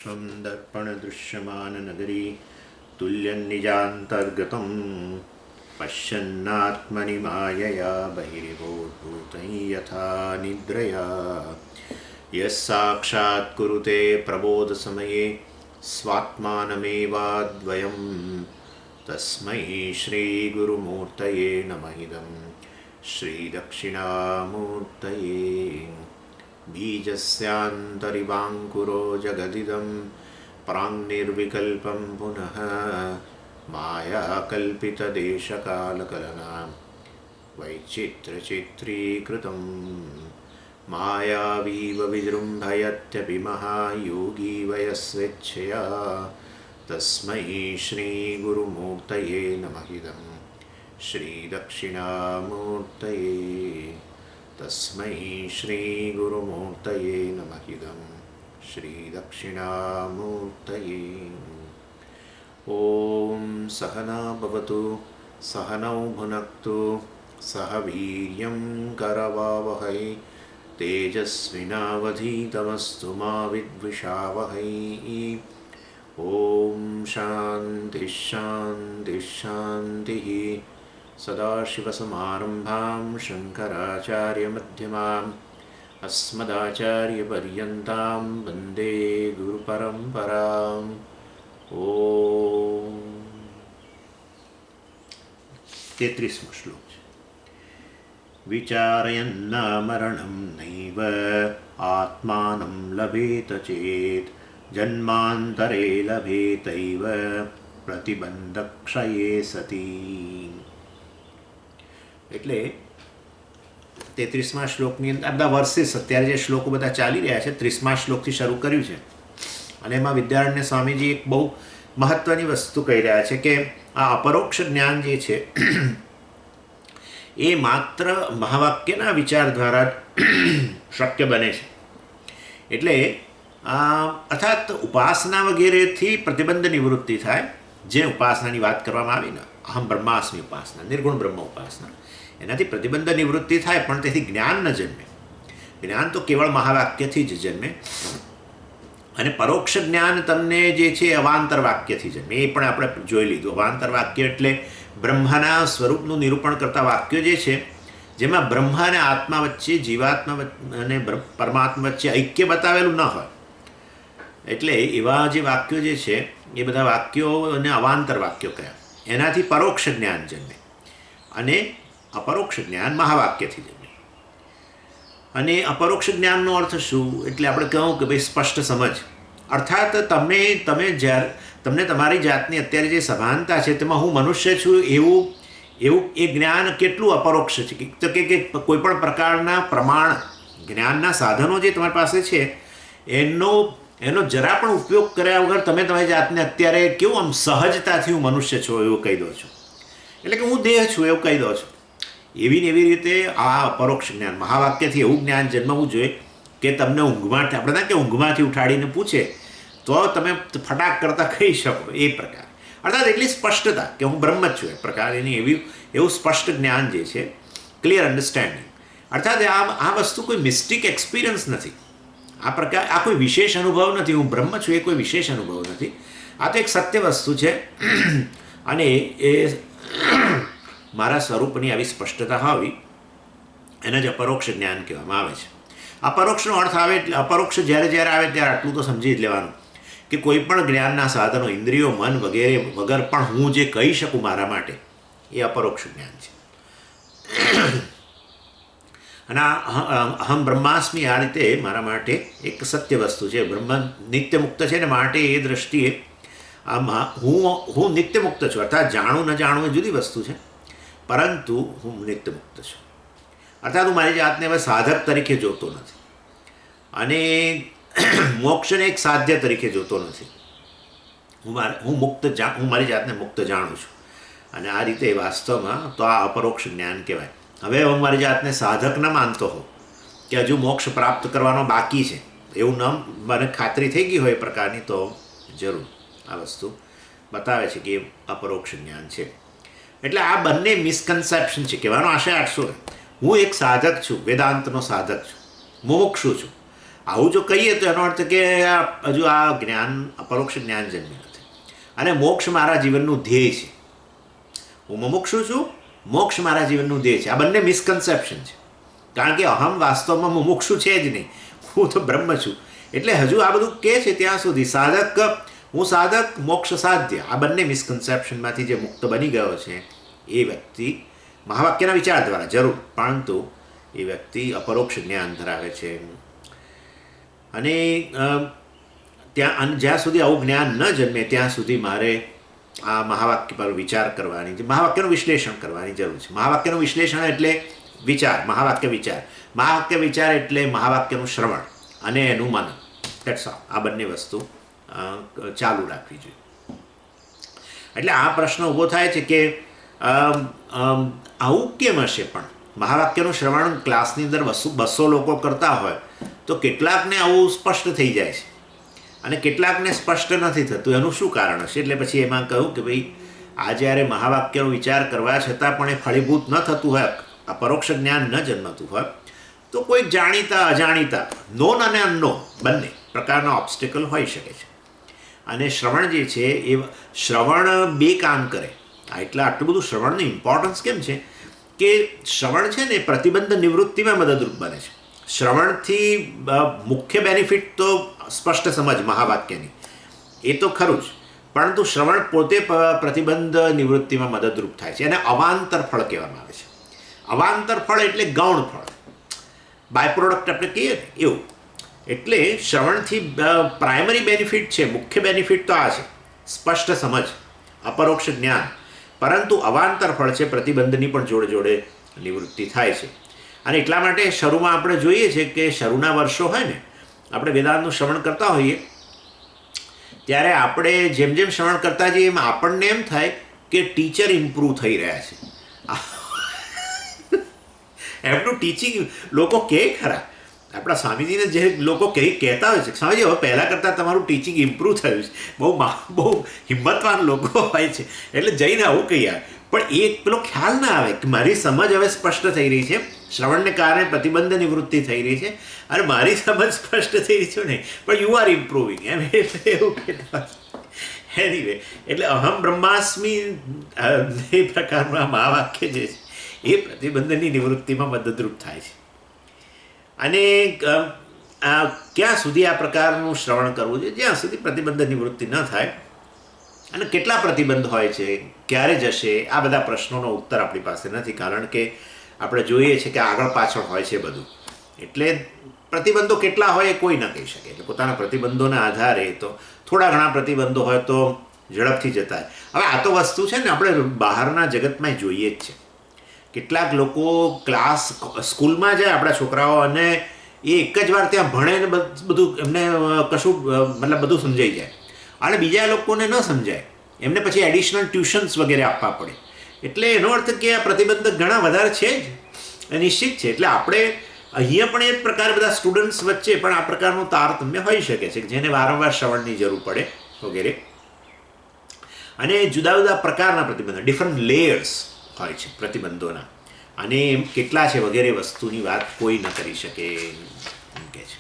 स्वं दर्पणदृश्यमाननगरी तुल्यन्निजान्तर्गतं पश्यन्नात्मनि मायया बहिर्भूतं यथा निद्रया यः साक्षात् कुरुते प्रबोधसमये स्वात्मानमेवाद्वयं तस्मै श्रीगुरुमूर्तये नमः इदं श्रीदक्षिणामूर्तये बीजस्यान्तरिवाङ्कुरो जगदिदं प्राङ्निर्विकल्पं पुनः मायाकल्पितदेशकालकलनां वैचित्र्यचित्रीकृतं मायावीव विजृम्भयत्यपि महायोगी वयस्वेच्छया तस्मै श्रीगुरुमूर्तये नमः इदं श्रीदक्षिणामूर्तये तस्मै श्रीगुरुमूर्तये नमः इदं श्रीदक्षिणामूर्तये। ॐ सहना भवतु सहनौ भुनक्तु सह वीर्यं करवावहै तेजस्विनावधीतमस्तु मा विद्विषावहै। ॐ शान्तिः शान्तिः शान्तिः। सदाशिवसमारम्भां शङ्कराचार्यमध्यमाम् अस्मदाचार्यपर्यन्तां वन्दे गुरुपरम्पराम्। ॐ 33 श्लोक विचारयन्नामरणं नैव आत्मानं लभेत चेत् जन्मान्तरे लभेतैव प्रतिबन्धक्षये सति। એટલે 33મા શ્લોકની અંદર આ બધા વર્સિસ અત્યારે જે શ્લોકો બધા ચાલી રહ્યા છે 30મા શ્લોકથી શરૂ કર્યું છે અને એમાં વિદ્યારણ્ય સ્વામીજી એક બહુ મહત્વની વસ્તુ કહી રહ્યા છે કે આ અપરોક્ષ જ્ઞાન જે છે એ માત્ર મહાવાક્યના વિચાર દ્વારા શક્ય બને છે. એટલે અર્થાત ઉપાસના વગેરેથી પ્રતિબંધ નિવૃત્તિ થાય. જે ઉપાસનાની વાત કરવામાં આવી ને અહમ બ્રહ્માસ્મિ ઉપાસના, નિર્ગુણ બ્રહ્મ ઉપાસના, એનાથી પ્રતિબંધ નિવૃત્તિ થાય પણ તેથી જ્ઞાન ન જન્મે. જ્ઞાન તો કેવળ મહાવાક્યથી જ જન્મે અને પરોક્ષ જ્ઞાન તમને જે છે અવાંતર વાક્યથી જન્મે. એ પણ આપણે જોઈ લીધું. અવાંતર વાક્ય એટલે બ્રહ્મના સ્વરૂપનું નિરૂપણ કરતા વાક્યો જે છે જેમાં બ્રહ્મ અને આત્મા વચ્ચે, જીવાત્મા અને પરમાત્મા વચ્ચે ઐક્ય બતાવેલું ન હોય. એટલે એવા જે વાક્યો જે છે એ બધા વાક્યોને અવાંતર વાક્યો કહેવાય. એનાથી પરોક્ષ જ્ઞાન જન્મે અને અપરોક્ષ જ્ઞાન મહાવાક્યથી જન્મે. અને અપરોક્ષ જ્ઞાનનો અર્થ શું? એટલે આપણે કહું કે ભાઈ સ્પષ્ટ સમજ. અર્થાત તમને તમારી જાતની અત્યારે જે સભાનતા છે તેમાં હું મનુષ્ય છું એવું એ જ્ઞાન કેટલું અપરોક્ષ છે તો કે કોઈ પણ પ્રકારના પ્રમાણ જ્ઞાનના સાધનો જે તમારી પાસે છે એનો જરા પણ ઉપયોગ કર્યા વગર તમે તમારી જાતને અત્યારે કેવું આમ સહજતાથી હું મનુષ્ય છું એવું કહી દો છો. એટલે કે હું દેહ છું એવું કહી દો છો. એવી ને એવી રીતે આ અપરોક્ષ જ્ઞાન મહાવાક્યથી એવું જ્ઞાન જન્મવું જોઈએ કે તમને ઊંઘમાંથી, આપણે ના કે ઊંઘમાંથી ઉઠાડીને પૂછે તો તમે ફટાક કરતાં કહી શકો એ પ્રકાર. અર્થાત એટલી સ્પષ્ટતા કે હું બ્રહ્મ જ છું એ પ્રકાર એની એવું સ્પષ્ટ જ્ઞાન જે છે, ક્લિયર અન્ડરસ્ટેન્ડિંગ. અર્થાત આ વસ્તુ કોઈ મિસ્ટિક એક્સપિરિયન્સ નથી. આ કોઈ વિશેષ અનુભવ નથી. હું બ્રહ્મ છું એ કોઈ વિશેષ અનુભવ નથી. આ તો એક સત્ય વસ્તુ છે અને એ મારા સ્વરૂપની આવી સ્પષ્ટતા હોવી એને જ અપરોક્ષ જ્ઞાન કહેવામાં આવે છે. અપરોક્ષનો અર્થ આવે એટલે અપરોક્ષ જ્યારે આવે ત્યારે આટલું તો સમજી જ લેવાનું કે કોઈ પણ જ્ઞાનના સાધનો, ઇન્દ્રિયો, મન વગેરે વગર પણ હું જે કહી શકું મારા માટે એ અપરોક્ષ જ્ઞાન છે. અને અહમ બ્રહ્માસ્મિ આ રીતે મારા માટે એક સત્ય વસ્તુ છે. બ્રહ્મ નિત્ય મુક્ત છે ને માટે એ દૃષ્ટિએ આમાં હું નિત્ય મુક્ત છું. અર્થાત જાણવું ન જાણવું એ જુદી વસ્તુ છે, પરંતુ હું નિત્ય મુક્ત છું. અર્થાત હું મારી જાતને હવે સાધક તરીકે જોતો નથી અને મોક્ષને એક સાધ્ય તરીકે જોતો નથી. હું મારી જાતને મુક્ત જાણું છું અને આ રીતે વાસ્તવમાં તો આ અપરોક્ષ જ્ઞાન કહેવાય. હવે હું મારી જાતને સાધક ન માનતો હોઉં કે હજુ મોક્ષ પ્રાપ્ત કરવાનો બાકી છે એવું મને ખાતરી થઈ ગઈ હોય એ પ્રકારની, તો જરૂર આ વસ્તુ બતાવે છે કે એ અપરોક્ષ જ્ઞાન છે. એટલે આ બંને મિસકન્સેપ્શન છે. કહેવાનો આશય આટલો, હું એક સાધક છું, વેદાંતનો સાધક છું, મુમુક્ષુ છું. આવું જો કહીએ તો એનો અર્થ કે હજુ આ જ્ઞાન પરોક્ષ જ્ઞાન જન્મ્યું નથી. અને મોક્ષ મારા જીવનનું ધ્યેય છે. હું મુમુક્ષુ છું, મોક્ષ મારા જીવનનું ધ્યેય છે. આ બંને મિસકન્સેપ્શન છે. કારણ કે અહમ વાસ્તવમાં મુમુક્ષુ છે જ નહીં, હું તો બ્રહ્મ છું. એટલે હજુ આ બધું કહે છે ત્યાં સુધી સાધક, હું સાધક, મોક્ષ સાધ્ય, આ બંને મિસકન્સેપ્શનમાંથી જે મુક્ત બની ગયો છે એ વ્યક્તિ મહાવાક્યના વિચાર દ્વારા જરૂર, પરંતુ એ વ્યક્તિ અપરોક્ષ જ્ઞાન ધરાવે છે. અને જ્યાં સુધી આવું જ્ઞાન ન જન્મે ત્યાં સુધી મારે આ મહાવાક્ય પર વિચાર કરવાની, મહાવાક્યનું વિશ્લેષણ કરવાની જરૂર છે. મહાવાક્યનું વિશ્લેષણ એટલે વિચાર, મહાવાક્ય વિચાર. મહાવાક્ય વિચાર એટલે મહાવાક્યનું શ્રવણ અને એનું મનન. That's all. આ બંને વસ્તુ ચાલુ રાખવી જોઈએ. એટલે આ પ્રશ્ન ઊભો થાય છે કે આવું કેમ હશે? પણ મહાવાક્યનું શ્રવણ ક્લાસની અંદર 200 લોકો કરતા હોય તો કેટલાકને આવું સ્પષ્ટ થઈ જાય છે અને કેટલાકને સ્પષ્ટ નથી થતું. એનું શું કારણ હશે? એટલે પછી એમાં કહ્યું કે ભાઈ આ જ્યારે મહાવાક્યનો વિચાર કરવા છતાં પણ એ ફળીભૂત ન થતું હોય, આ પરોક્ષ જ્ઞાન ન જન્મતું હોય, તો કોઈક જાણીતા અજાણીતા, નોન અને અનનોન બંને પ્રકારના ઓબ્સ્ટેકલ હોઈ શકે છે. અને શ્રવણ જે છે એ શ્રવણ 2 કામ કરે. એટલે આટલું બધું શ્રવણનું ઇમ્પોર્ટન્સ કેમ છે કે શ્રવણ છે ને પ્રતિબંધ નિવૃત્તિમાં મદદરૂપ બને છે. શ્રવણથી મુખ્ય બેનિફિટ તો સ્પષ્ટ સમજ મહાવાક્યની, એ તો ખરું જ, પરંતુ શ્રવણ પોતે પ્રતિબંધ નિવૃત્તિમાં મદદરૂપ થાય છે. એને અવાંતર ફળ કહેવામાં આવે છે. અવાંતર ફળ એટલે ગૌણ ફળ, બાય પ્રોડક્ટ આપણે કહીએ ને એવું. એટલે શ્રવણથી પ્રાઇમરી બેનિફિટ છે, મુખ્ય બેનિફિટ તો આ છે, સ્પષ્ટ સમજ, અપરોક્ષ જ્ઞાન. પરંતુ અવાંતર ફળ છે પ્રતિબંધની પણ જોડે જોડે નિવૃત્તિ થાય છે. અને એટલા માટે શરૂમાં આપણે જોઈએ છીએ કે શરૂના વર્ષો હોય ને, આપણે વેદાંતનું શ્રવણ કરતા હોઈએ ત્યારે આપણે જેમ જેમ શ્રવણ કરતા જઈએ એમ આપણને એમ થાય કે ટીચર ઇમ્પ્રૂવ થઈ રહ્યા છે. એમનું ટીચિંગ લોકો કહે ખરા, આપણા સ્વામીજીને જે લોકો કહેતા હોય છે, સ્વામીજી હવે પહેલાં કરતાં તમારું ટીચિંગ ઇમ્પ્રૂવ થયું છે. બહુ હિંમતવાન લોકો હોય છે, એટલે જઈને આવું કહી આવે. પણ એ પેલો ખ્યાલ ના આવે કે મારી સમજ હવે સ્પષ્ટ થઈ રહી છે, શ્રવણને કારણે પ્રતિબંધ નિવૃત્તિ થઈ રહી છે અને મારી સમજ સ્પષ્ટ થઈ રહી છે નહીં, પણ યુ આર ઇમ્પ્રુવિંગ એમ એવું કહેતા. એનીવે, એટલે અહમ બ્રહ્માસ્મિ એ પ્રકારનું આ મહાવાક્ય જે છે એ પ્રતિબંધની નિવૃત્તિમાં મદદરૂપ થાય છે. અને ક્યાં સુધી આ પ્રકારનું શ્રવણ કરવું જોઈએ? જ્યાં સુધી પ્રતિબંધ નિવૃત્તિ ન થાય. અને કેટલા પ્રતિબંધ હોય છે, ક્યારે જશે, આ બધા પ્રશ્નોનો ઉત્તર આપણી પાસે નથી, કારણ કે આપણે જોઈએ છીએ કે આગળ પાછળ હોય છે બધું. એટલે પ્રતિબંધો કેટલા હોય એ કોઈ ન કહી શકે. એટલે પોતાના પ્રતિબંધોના આધારે તો થોડા ઘણા પ્રતિબંધો હોય તો ઝડપથી જતા. હવે આ તો વસ્તુ છે ને આપણે બહારના જગતમાં જોઈએ જ છે. કેટલાક લોકો સ્કૂલમાં જાય આપણા છોકરાઓ અને એ એક જ વાર ત્યાં ભણે ને બધું એમને કશું મતલબ બધું સમજાઈ જાય, અને બીજા લોકોને ન સમજાય, એમને પછી એડિશનલ ટ્યુશન્સ વગેરે આપવા પડે. એટલે એનો અર્થ કે આ પ્રતિબંધ ઘણા વધારે છે જ, એ નિશ્ચિત છે. એટલે આપણે અહીંયા પણ એ જ પ્રકારે બધા સ્ટુડન્ટ્સ વચ્ચે પણ આ પ્રકારનું તારતમ્ય હોઈ શકે છે, જેને વારંવાર શ્રવણની જરૂર પડે વગેરે. અને જુદા જુદા પ્રકારના પ્રતિબંધ, ડિફરન્ટ લેયર્સ હોય છે પ્રતિબંધોના, અને કેટલા છે વગેરે વસ્તુની વાત કોઈ ન કરી શકે એમ કે છે.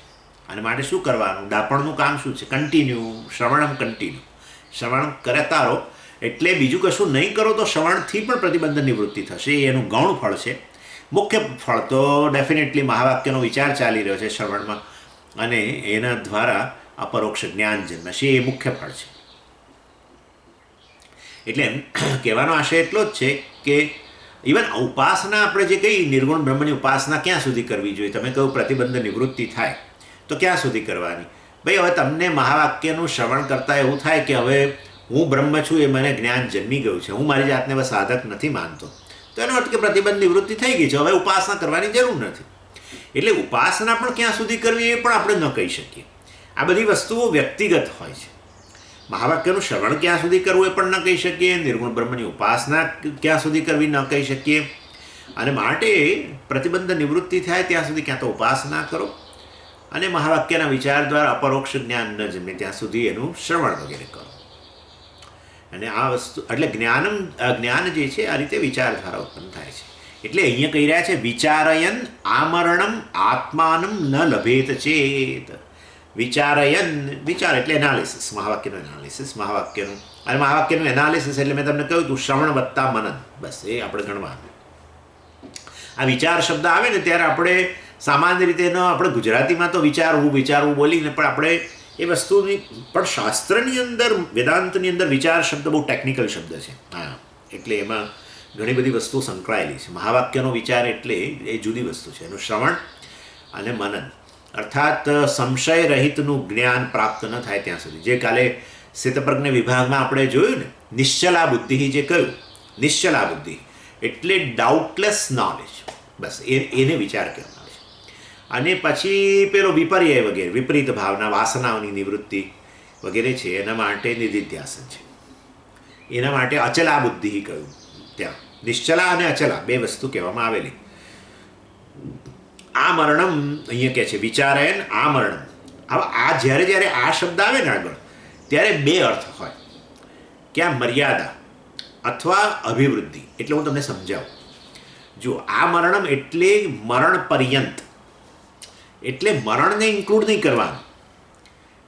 અને માટે શું કરવાનું? ડાપણનું કામ શું છે? કન્ટિન્યુ શ્રવણમ, કન્ટિન્યુ શ્રવણ કરતા રહો. એટલે બીજું કશું નહીં કરો તો શ્રવણથી પણ પ્રતિબંધ નિવૃત્તિ થશે. એ એનું ગૌણ ફળ છે. મુખ્ય ફળ તો ડેફિનેટલી મહાવાક્યનો વિચાર ચાલી રહ્યો છે શ્રવણમાં, અને એના દ્વારા અપરોક્ષ જ્ઞાન જન્મશે. એ મુખ્ય ફળ છે. એટલે કહેવાનો આશય એટલો જ છે કે ઇવન ઉપાસના આપણે જે કઈ નિર્ગુણ બ્રહ્મની ઉપાસના ક્યાં સુધી કરવી જોઈએ? તમે કહ્યું પ્રતિબંધ નિવૃત્તિ થાય તો ક્યાં સુધી કરવાની? ભાઈ હવે તમને મહાવાક્યનું શ્રવણ કરતાં એવું થાય કે હવે હું બ્રહ્મ છું, એ મને જ્ઞાન જન્મી ગયું છે, હું મારી જાતને હવે સાધક નથી માનતો, તો એનો અર્થ કે પ્રતિબંધ નિવૃત્તિ થઈ ગઈ છે, હવે ઉપાસના કરવાની જરૂર નથી. એટલે ઉપાસના પણ ક્યાં સુધી કરવી એ પણ આપણે ન કહી શકીએ. આ બધી વસ્તુઓ વ્યક્તિગત હોય છે. મહાવાક્યનું શ્રવણ ક્યાં સુધી કરવું એ પણ ન કહી શકીએ, નિર્ગુણ બ્રહ્મની ઉપાસના ક્યાં સુધી કરવી ન કહી શકીએ. અને માટે પ્રતિબંધ નિવૃત્તિ થાય ત્યાં સુધી ક્યાં તો ઉપાસના કરો, અને મહાવાક્યના વિચાર દ્વારા અપરોક્ષ જ્ઞાન ન જન્મે ત્યાં સુધી એનું શ્રવણ વગેરે કરો. અને આ વસ્તુ એટલે જ્ઞાન જે છે આ રીતે વિચારધારા ઉત્પન્ન થાય છે. એટલે અહીંયા કહી રહ્યા છે વિચારયન આમરણમ આત્માનમ ન લભેત ચેત. વિચાર એટલે એનાલિસિસ, મહાવાક્યનું એનાલિસિસ, અને મહાવાક્યનું એનાલિસિસ એટલે મેં તમને કહ્યું હતું શ્રવણ વત્તા મનન, બસ એ આપણે ગણવાનું. આ વિચાર શબ્દ આવે ને ત્યારે આપણે સામાન્ય રીતે આપણે ગુજરાતીમાં તો વિચારવું બોલીને પણ આપણે એ વસ્તુની પણ શાસ્ત્રની અંદર, વેદાંતની અંદર વિચાર શબ્દ બહુ ટેકનિકલ શબ્દ છે. હા, એટલે એમાં ઘણી બધી વસ્તુઓ સંકળાયેલી છે. મહાવાક્યનો વિચાર એટલે એ જુદી વસ્તુ છે, એનું શ્રવણ અને મનન, અર્થાત સંશય રહિતનું જ્ઞાન પ્રાપ્ત ન થાય ત્યાં સુધી. જે કાલે સ્થિતપ્રજ્ઞ વિભાગમાં આપણે જોયું ને, નિશ્ચલા બુદ્ધિ જે કહ્યું, નિશ્ચલા બુદ્ધિ એટલે ડાઉટલેસ નોલેજ, બસ એને વિચાર કહેવામાં આવે છે. અને પછી પેલો વિપર્યય વગેરે, વિપરીત ભાવના, વાસનાઓની નિવૃત્તિ વગેરે છે, એના માટે નિધિધ્યાસન છે. એના માટે અચલા બુદ્ધિ કહ્યું. ત્યાં નિશ્ચલા અને અચલા બે વસ્તુ કહેવામાં આવેલી. આ મરણમ અહીંયા કહે છે વિચારેન આ મરણમ. હવે આ જ્યારે આ શબ્દ આવે ને આગળ, ત્યારે બે અર્થ હોય, ક્યાં મર્યાદા અથવા અભિવૃદ્ધિ. એટલે હું તમને સમજાવું. જો આ મરણમ એટલે મરણ પર્યંત, એટલે મરણને ઇન્ક્લુડ નહીં કરવાનું,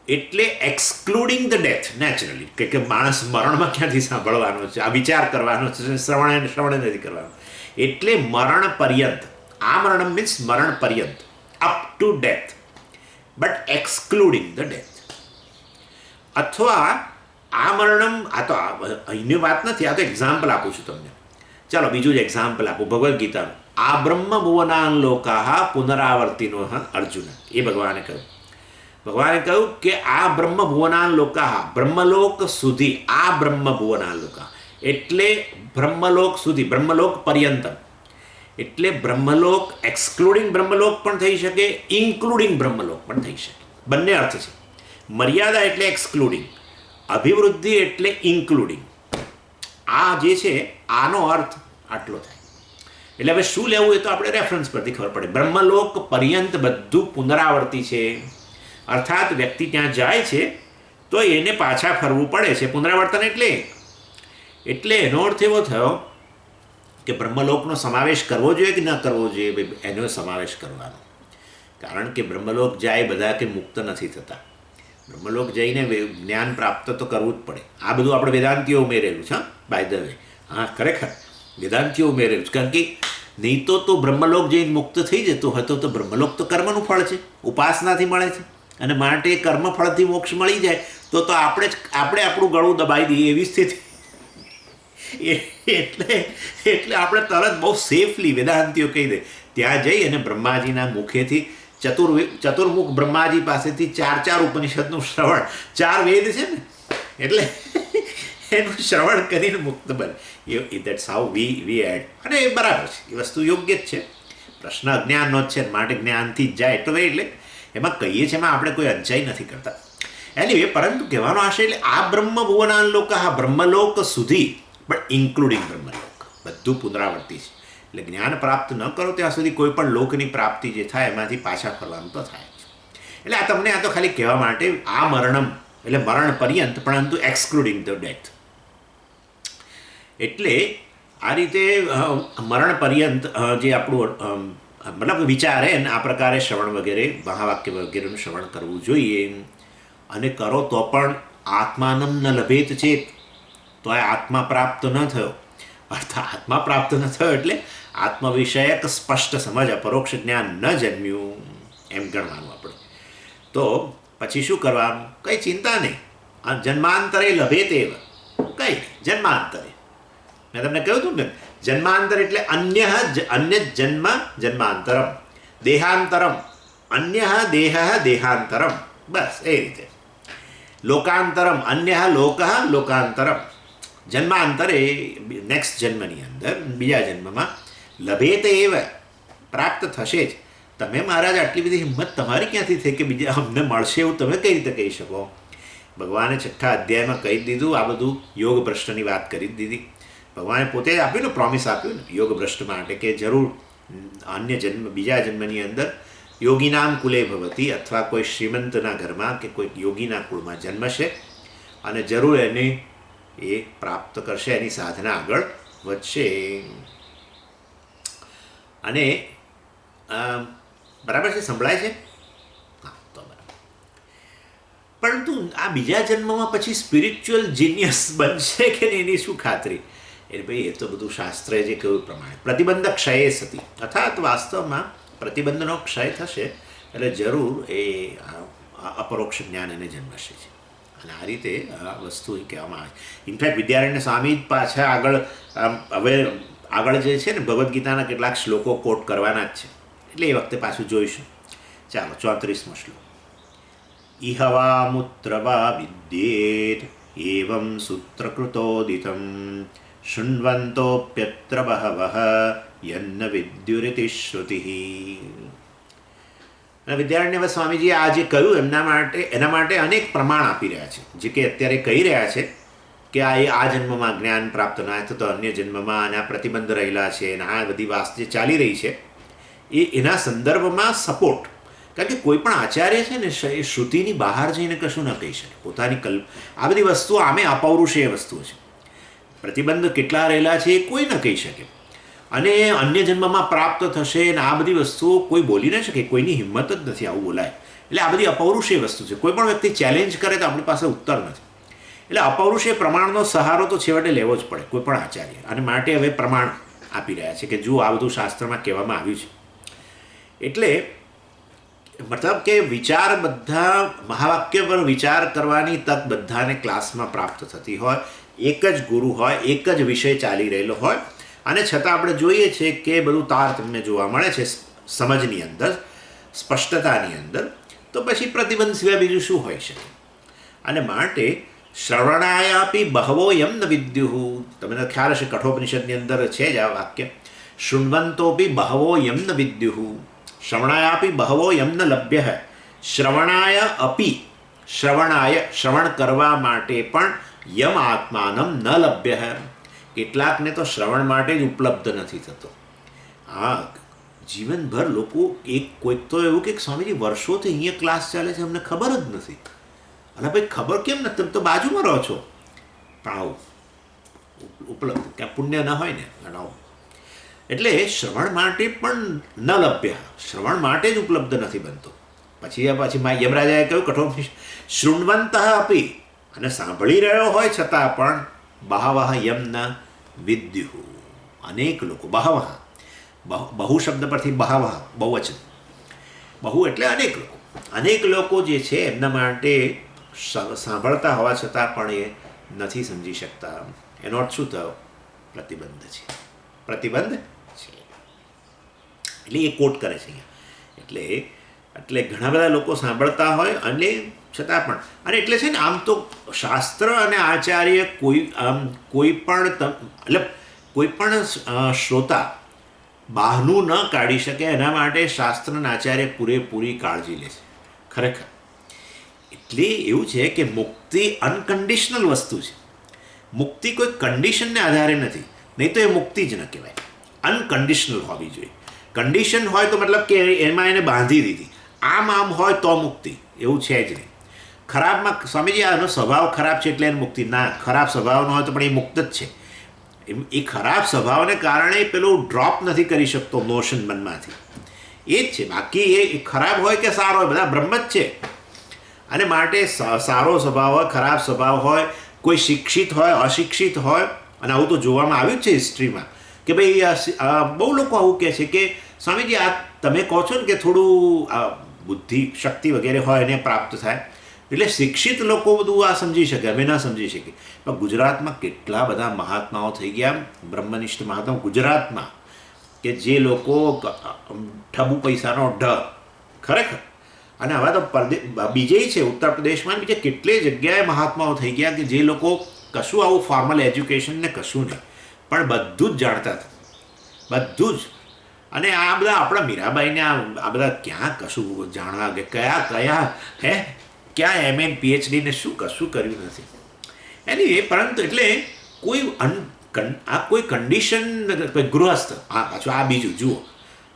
એટલે એક્સક્લુડિંગ ધ ડેથ નેચરલી, કે માણસ મરણમાં ક્યાંથી સાંભળવાનો છે, આ વિચાર કરવાનો છે, શ્રવણ નથી કરવાનું. એટલે મરણ પર્યંત. આ મરણમ મીન્સ મરણ પર્યંત, up to death, but excluding the death. અથવા આ મરણમ, આ તો અહીંની વાત નથી, આ તો એક્ઝામ્પલ આપું છું તમને. ચાલો બીજું જ એક્ઝામ્પલ આપું ભગવદ્ ગીતાનું. આ બ્રહ્મ ભુવનાન લોકાહ પુનરાવર્તિનો અર્જુન, એ ભગવાને કહ્યું. ભગવાને કહ્યું કે આ બ્રહ્મ ભુવનાન લોકાહ, બ્રહ્મલોક સુધી, આ બ્રહ્મ ભુવનાન લોકા એટલે બ્રહ્મલોક સુધી, બ્રહ્મલોક પર્યંતમ. એટલે બ્રહ્મલોક એક્સક્લુડિંગ બ્રહ્મલોક પણ થઈ શકે, ઇન્ક્લુડિંગ બ્રહ્મલોક પણ થઈ શકે. બંને અર્થ છે. મર્યાદા એટલે એક્સક્લુડિંગ, અભિવૃદ્ધિ એટલે ઇન્ક્લુડિંગ. આ જે છે આનો અર્થ આટલો થાય. એટલે હવે શું લેવું એ તો આપણે રેફરન્સ પરથી ખબર પડે. બ્રહ્મલોક પર્યંત બધું પુનરાવર્તી છે, અર્થાત વ્યક્તિ ત્યાં જાય છે તો એને પાછા ફરવું પડે છે. પુનરાવર્તન એટલે એનો અર્થ એવો થયો કે બ્રહ્મલોકનો સમાવેશ કરવો જોઈએ કે ન કરવો જોઈએ, એનો સમાવેશ કરવાનો. કારણ કે બ્રહ્મલોક જાય બધા કે મુક્ત નથી થતા. બ્રહ્મલોક જઈને જ્ઞાન પ્રાપ્ત તો કરવું જ પડે. આ બધું આપણે વેદાંતિઓ ઉમેરેલું છે, બાય ધ વે. હા, ખરેખર વેદાંતિઓ ઉમેરેલું છે. કારણ કે નહીં તો બ્રહ્મલોક જઈને મુક્ત થઈ જતો હતો તો બ્રહ્મલોક તો કર્મનું ફળ છે, ઉપાસનાથી મળે છે, અને માટે કર્મફળથી મોક્ષ મળી જાય તો આપણે આપણું ગળું દબાઈ દઈએ એવી સ્થિતિ. એટલે આપણે તરત બહુ સેફલી વેદાંતિઓ કહી દે ત્યાં જઈ અને બ્રહ્માજીના મુખેથી ચતુર્મુખ બ્રહ્માજી પાસેથી 4 ઉપનિષદનું શ્રવણ, 4 વેદ છે ને, એટલે એનું શ્રવણ કરીને મુક્ત બને. That's how we add. અને એ બરાબર છે, એ વસ્તુ યોગ્ય જ છે. પ્રશ્ન અજ્ઞાનનો જ છે, માટે જ્ઞાનથી જ જાય તો એટલે એમાં કહીએ છીએ, એમાં આપણે કોઈ અંચાઈ નથી કરતા. એનીવે, પરંતુ કહેવાનો આશય એટલે આ બ્રહ્મ ભુવનાન લોક, આ બ્રહ્મલોક સુધી, પણ ઇન્ક્લુડિંગ બ્રહ્મલોક, બધું પુનરાવર્તી છે. એટલે જ્ઞાન પ્રાપ્ત ન કરો ત્યાં સુધી કોઈ પણ લોકની પ્રાપ્તિ જે થાય એમાંથી પાછા ફરવાનું તો થાય છે. એટલે આ તો ખાલી કહેવા માટે આ મરણમ એટલે મરણ પર્યંત, પરંતુ એક્સક્લુડિંગ ધ ડેથ. એટલે આ રીતે મરણ પર્યંત જે આપણું મતલબ વિચારે ને આ પ્રકારે શ્રવણ વગેરે, મહાવાક્ય વગેરેનું શ્રવણ કરવું જોઈએ. અને કરો તો પણ આત્માનમ ન લભેત ચેત, તો આ આત્મા પ્રાપ્ત ન થયો. અર્થાત આત્મા પ્રાપ્ત ન થયો એટલે આત્મવિષયક સ્પષ્ટ સમજ, અપરોક્ષ જ્ઞાન ન જન્મ્યું એમ ગણવાનું આપણે. તો પછી શું કરવાનું? કંઈ ચિંતા નહીં. જન્માંતરે લભેત એવ, કંઈ જન્માંતરે. મેં તમને કહ્યું હતું ને, જન્માંતર એટલે અન્ય જન્મ જન્માંતરમ, દેહાંતરમ અન્ય દેહ દેહાંતરમ, બસ એ રીતે. લોકાંતરમ અન્ય લોક લોકાંતરમ. જન્માંતરે નેક્સ્ટ જન્મની અંદર, બીજા જન્મમાં, લભેત એવ પ્રાપ્ત થશે જ. તમે મહારાજ આટલી બધી હિંમત તમારી ક્યાંથી થઈ કે બીજા અમને મળશે એવું તમે કઈ રીતે કહી શકો? ભગવાને 6થા અધ્યાયમાં કહી દીધું. આ બધું યોગ ભ્રષ્ટની વાત કરી દીધી. ભગવાને પોતે જ આપ્યું ને, પ્રોમિસ આપ્યું ને યોગ ભ્રષ્ટ માટે કે જરૂર અન્ય જન્મ, બીજા જન્મની અંદર યોગીનામ કુલે ભવતી, અથવા કોઈ શ્રીમંતના ઘરમાં કે કોઈ યોગીના કુળમાં જન્મશે અને જરૂર એને એ પ્રાપ્ત કરશે, એની સાધના આગળ વધશે. અને બરાબર છે, સંભળાય છે? હા, તો બરાબર. પરંતુ આ બીજા જન્મમાં પછી સ્પિરિચ્યુઅલ જીનિયસ બનશે કે નહીં એની શું ખાતરી? એટલે ભાઈ એ તો બધું શાસ્ત્રે જે કહ્યું પ્રમાણે પ્રતિબંધ ક્ષયે સતી, અર્થાત વાસ્તવમાં પ્રતિબંધનો ક્ષય થશે એટલે જરૂર એ અપરોક્ષ જ્ઞાન એને જન્મશે છે. અને આ રીતે આ વસ્તુ કહેવામાં આવે. ઇનફેક્ટ વિદ્યારણ્ય સ્વામી જ પાછા હવે આગળ જે છે ને ભગવદ્ ગીતાના કેટલાક શ્લોકો કોટ કરવાના જ છે, એટલે એ વખતે પાછું જોઈશું. ચાલો, 34મો શ્લોક. ઇહવા વા વિદ્યેત એવં સૂત્રકૃતોદિતં શૃण्वन्तोऽप्यत्र બહવઃ યન્ન વિદ્યુરિતિ શ્રુતિઃ. અને વિદ્યારણ્ય સ્વામીજી આ જે કહ્યું એના માટે અનેક પ્રમાણ આપી રહ્યા છે, જે કે અત્યારે કહી રહ્યા છે કે આ જન્મમાં જ્ઞાન પ્રાપ્ત ના થતો, અન્ય જન્મમાં આના પ્રતિબંધ રહેલા છે, અને આ બધી વાત જે ચાલી રહી છે એના સંદર્ભમાં સપોર્ટ. કારણ કે કોઈ પણ આચાર્ય છે ને એ શ્રુતિની બહાર જઈને કશું ન કહી શકે. પોતાની આ બધી વસ્તુઓ આમે અપૌરુષેય વસ્તુઓ છે. પ્રતિબંધ કેટલા રહેલા છે એ કોઈ ન કહી શકે, અને અન્ય જન્મમાં પ્રાપ્ત થશે ને આ બધી વસ્તુઓ કોઈ બોલી ન શકે, કોઈની હિંમત જ નથી આવું બોલાય. એટલે આ બધી અપૌરુષેય વસ્તુ છે. કોઈ પણ વ્યક્તિ ચેલેન્જ કરે તો આપણી પાસે ઉત્તર નથી. એટલે અપૌરુષેય પ્રમાણનો સહારો તો છેવટે લેવો જ પડે કોઈ પણ આચાર્ય. અને માટે હવે પ્રમાણ આપી રહ્યા છે કે જો આ બધું શાસ્ત્રમાં કહેવામાં આવ્યું છે. એટલે મતલબ કે વિચાર બધા મહાવાક્ય પર વિચાર કરવાની તક બધાને ક્લાસમાં પ્રાપ્ત થતી હોય, એક જ ગુરુ હોય, એક જ વિષય ચાલી રહેલો હોય, અને છતાં આપણે જોઈએ છીએ કે બધું તારતમ્ય જોવા મળે છે સમજની અંદર, સ્પષ્ટતાની અંદર. તો પછી પ્રતિબંધ સિવાય બીજું શું હોઈ શકે? અને માટે શ્રવણાયાપી બહવો યમ ન વિદ્યુઃ. તમને ખ્યાલ હશે કઠોપનિષદની અંદર છે જ આ વાક્ય. શૃण्वन्तोऽपि બહવો યમ ન વિદ્યુઃ શ્રવણાયાપી બહવો યમ ન લભ્યઃ. શ્રવણાય અપી, શ્રવણ કરવા માટે પણ યમ આત્માનમ ન લભ્યઃ. કેટલાકને તો શ્રવણ માટે જ ઉપલબ્ધ નથી થતો. હા, જીવનભર લોકો કોઈક તો એવું કે સ્વામીજી વર્ષોથી અહીંયા ક્લાસ ચાલે છે, અમને ખબર જ નથી. અને ભાઈ ખબર કેમ નથી? તમે તો બાજુમાં રહો છો. પણ આવું ઉપલબ્ધ ક્યાં પુણ્ય ન હોય ને આવું. એટલે શ્રવણ માટે પણ ન લભ્ય, શ્રવણ માટે જ ઉપલબ્ધ નથી બનતો. પછી યમરાજાએ કહ્યું કઠોર શૃण्वन्तः અપી, અને સાંભળી રહ્યો હોય છતાં પણ બહવઃ યમ ન વિદ્યુઃ. અનેક લોકો, બહવઃ, બહુ શબ્દ પરથી બહવઃ, બહુવચન, બહુ એટલે અનેક લોકો. અનેક લોકો જે છે એમના માટે સાંભળતા હોવા છતાં પણ એ નથી સમજી શકતા. એનો અર્થ શું થયો? પ્રતિબંધ છે, પ્રતિબંધ છે. એટલે એ કોટ કરે છે અહીંયા. એટલે ઘણા બધા લોકો સાંભળતા હોય અને છતાં પણ, અને એટલે છે ને આમ તો શાસ્ત્ર અને આચાર્ય કોઈ પણ શ્રોતા બહારનું ન કાઢી શકે, એના માટે શાસ્ત્ર અને આચાર્ય પૂરેપૂરી કાળજી લે છે ખરેખર. એટલે એવું છે કે મુક્તિ અનકન્ડિશનલ વસ્તુ છે. મુક્તિ કોઈ કન્ડિશનને આધારે નથી, નહીં તો એ મુક્તિ જ ન કહેવાય. અનકન્ડિશનલ હોવી જોઈએ. કન્ડિશન હોય તો મતલબ કે એમાં એને બાંધી દીધી, આમ હોય તો મુક્તિ, એવું છે જ નહીં. ખરાબમાં સ્વામીજી આનો સ્વભાવ ખરાબ છે એટલે એને મુક્તિ ના, ખરાબ સ્વભાવનો હોય તો પણ એ મુક્ત જ છે. એ ખરાબ સ્વભાવને કારણે પેલું ડ્રોપ નથી કરી શકતો નોશન મનમાંથી, એ જ છે. બાકી એ ખરાબ હોય કે સારો હોય, બધા બ્રહ્મ જ છે. અને માટે સારો સ્વભાવ હોય, ખરાબ સ્વભાવ હોય, કોઈ શિક્ષિત હોય, અશિક્ષિત હોય, અને આવું તો જોવામાં આવ્યું જ છે હિસ્ટ્રીમાં કે ભાઈ બહુ લોકો આવું કહે છે કે સ્વામીજી આ તમે કહો છો ને કે થોડું બુદ્ધિ શક્તિ વગેરે હોય એને પ્રાપ્ત થાય, એટલે શિક્ષિત લોકો બધું આ સમજી શકે, અમે ન સમજી શકીએ. પણ ગુજરાતમાં કેટલા બધા મહાત્માઓ થઈ ગયા, બ્રહ્મનિષ્ઠ મહાત્માઓ ગુજરાતમાં, કે જે લોકો ઠબુ પૈસાનો ઢ ખરેખર. અને હવે તો બીજે છે ઉત્તર પ્રદેશમાં બીજે કેટલી જગ્યાએ મહાત્માઓ થઈ ગયા કે જે લોકો કશું આવું ફોર્મલ એજ્યુકેશન ને કશું નહીં, પણ બધું જ જાણતા હતા, બધું જ. અને આ બધા આપણા મીરાબાઈને આ બધા ક્યાં કશું જાણવા કે ક્યાં ક્યાં એમએ પીએચડી ને શું કશું કર્યું નથી. એની પરંતુ એટલે કોઈ કન્ડિશન, કોઈ ગૃહસ્થ, હા પાછું આ બીજું જુઓ,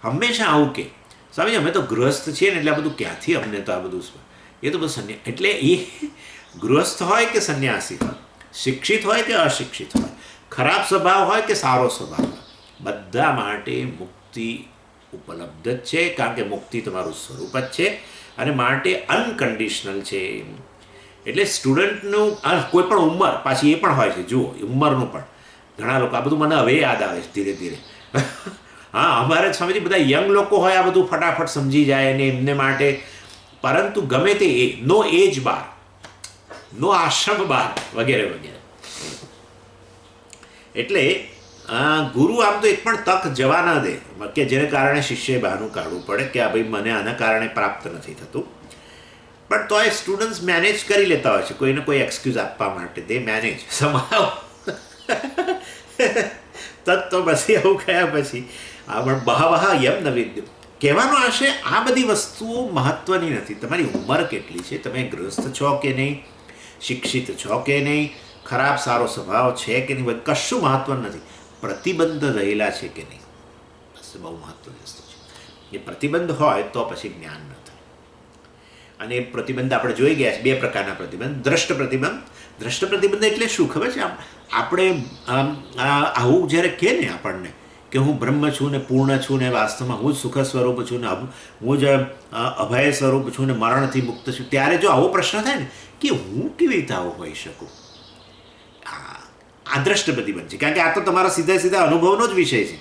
હંમેશા આવું કે સ્વામી અમે તો ગૃહસ્થ છીએ ને એટલે આ બધું ક્યાંથી અમને તો આ બધું, એ તો બધું એટલે એ ગૃહસ્થ હોય કે સંન્યાસી હોય, શિક્ષિત હોય કે અશિક્ષિત હોય, ખરાબ સ્વભાવ હોય કે સારો સ્વભાવ હોય, બધા માટે મુક્તિ ઉપલબ્ધ જ છે, કારણ કે મુક્તિ તમારું સ્વરૂપ જ છે અને માટે અનકન્ડિશનલ છે. એટલે સ્ટુડન્ટનું કોઈ પણ ઉંમર પાછી એ પણ હોય છે. જુઓ, ઉંમરનું પણ ઘણા લોકો, આ બધું મને હવે યાદ આવે છે ધીરે ધીરે. હા, અમારે સ્વામીજી બધા યંગ લોકો હોય, આ બધું ફટાફટ સમજી જાય અને એમને માટે, પરંતુ ગમે તે નો એજ બાર, નો આશ્રમ બાર, વગેરે વગેરે. એટલે ગુરુ આમ તો એક પણ તક જવા ન દે કે જેને કારણે શિષ્યએ બહાનું કાઢવું પડે કે આ ભાઈ મને આના કારણે પ્રાપ્ત નથી થતું. પણ તો એ સ્ટુડન્ટ્સ મેનેજ કરી લેતા હોય છે કોઈને કોઈ એક્સક્યુઝ આપવા માટે. દે મેનેજ સમાવ તત તો પછી આવું કયા પછી પણ બહાવહા યમ ન વિદ્યુ. કહેવાનો આશય આ બધી વસ્તુઓ મહત્ત્વની નથી. તમારી ઉંમર કેટલી છે, તમે ગૃહસ્થ છો કે નહીં, શિક્ષિત છો કે નહીં, ખરાબ સારો સ્વભાવ છે કે નહીં, કશું મહત્ત્વ નથી. પ્રતિબંધ રહેલા છે કે નહીં, બસ બહુ મહત્ત્વની વસ્તુ છે. એ પ્રતિબંધ હોય તો પછી જ્ઞાન ન થાય. અને એ પ્રતિબંધ આપણે જોઈ ગયા છે, બે પ્રકારના પ્રતિબંધ. દ્રષ્ટ પ્રતિબંધ. દ્રષ્ટ પ્રતિબંધ એટલે શું ખબર છે? આપણે આવું જ્યારે કહે ને આપણને કે હું બ્રહ્મ છું ને પૂર્ણ છું ને વાસ્તવમાં હું જ સુખ સ્વરૂપ છું ને હું જ અભય સ્વરૂપ છું ને મરણથી મુક્ત છું, ત્યારે જો આવો પ્રશ્ન થાય ને કે હું કેવી રીતે આવું હોઈ શકું, આ દ્રષ્ટ પ્રતિબંધ છે. કારણ કે આ તો તમારા સીધા સીધા અનુભવનો જ વિષય છે.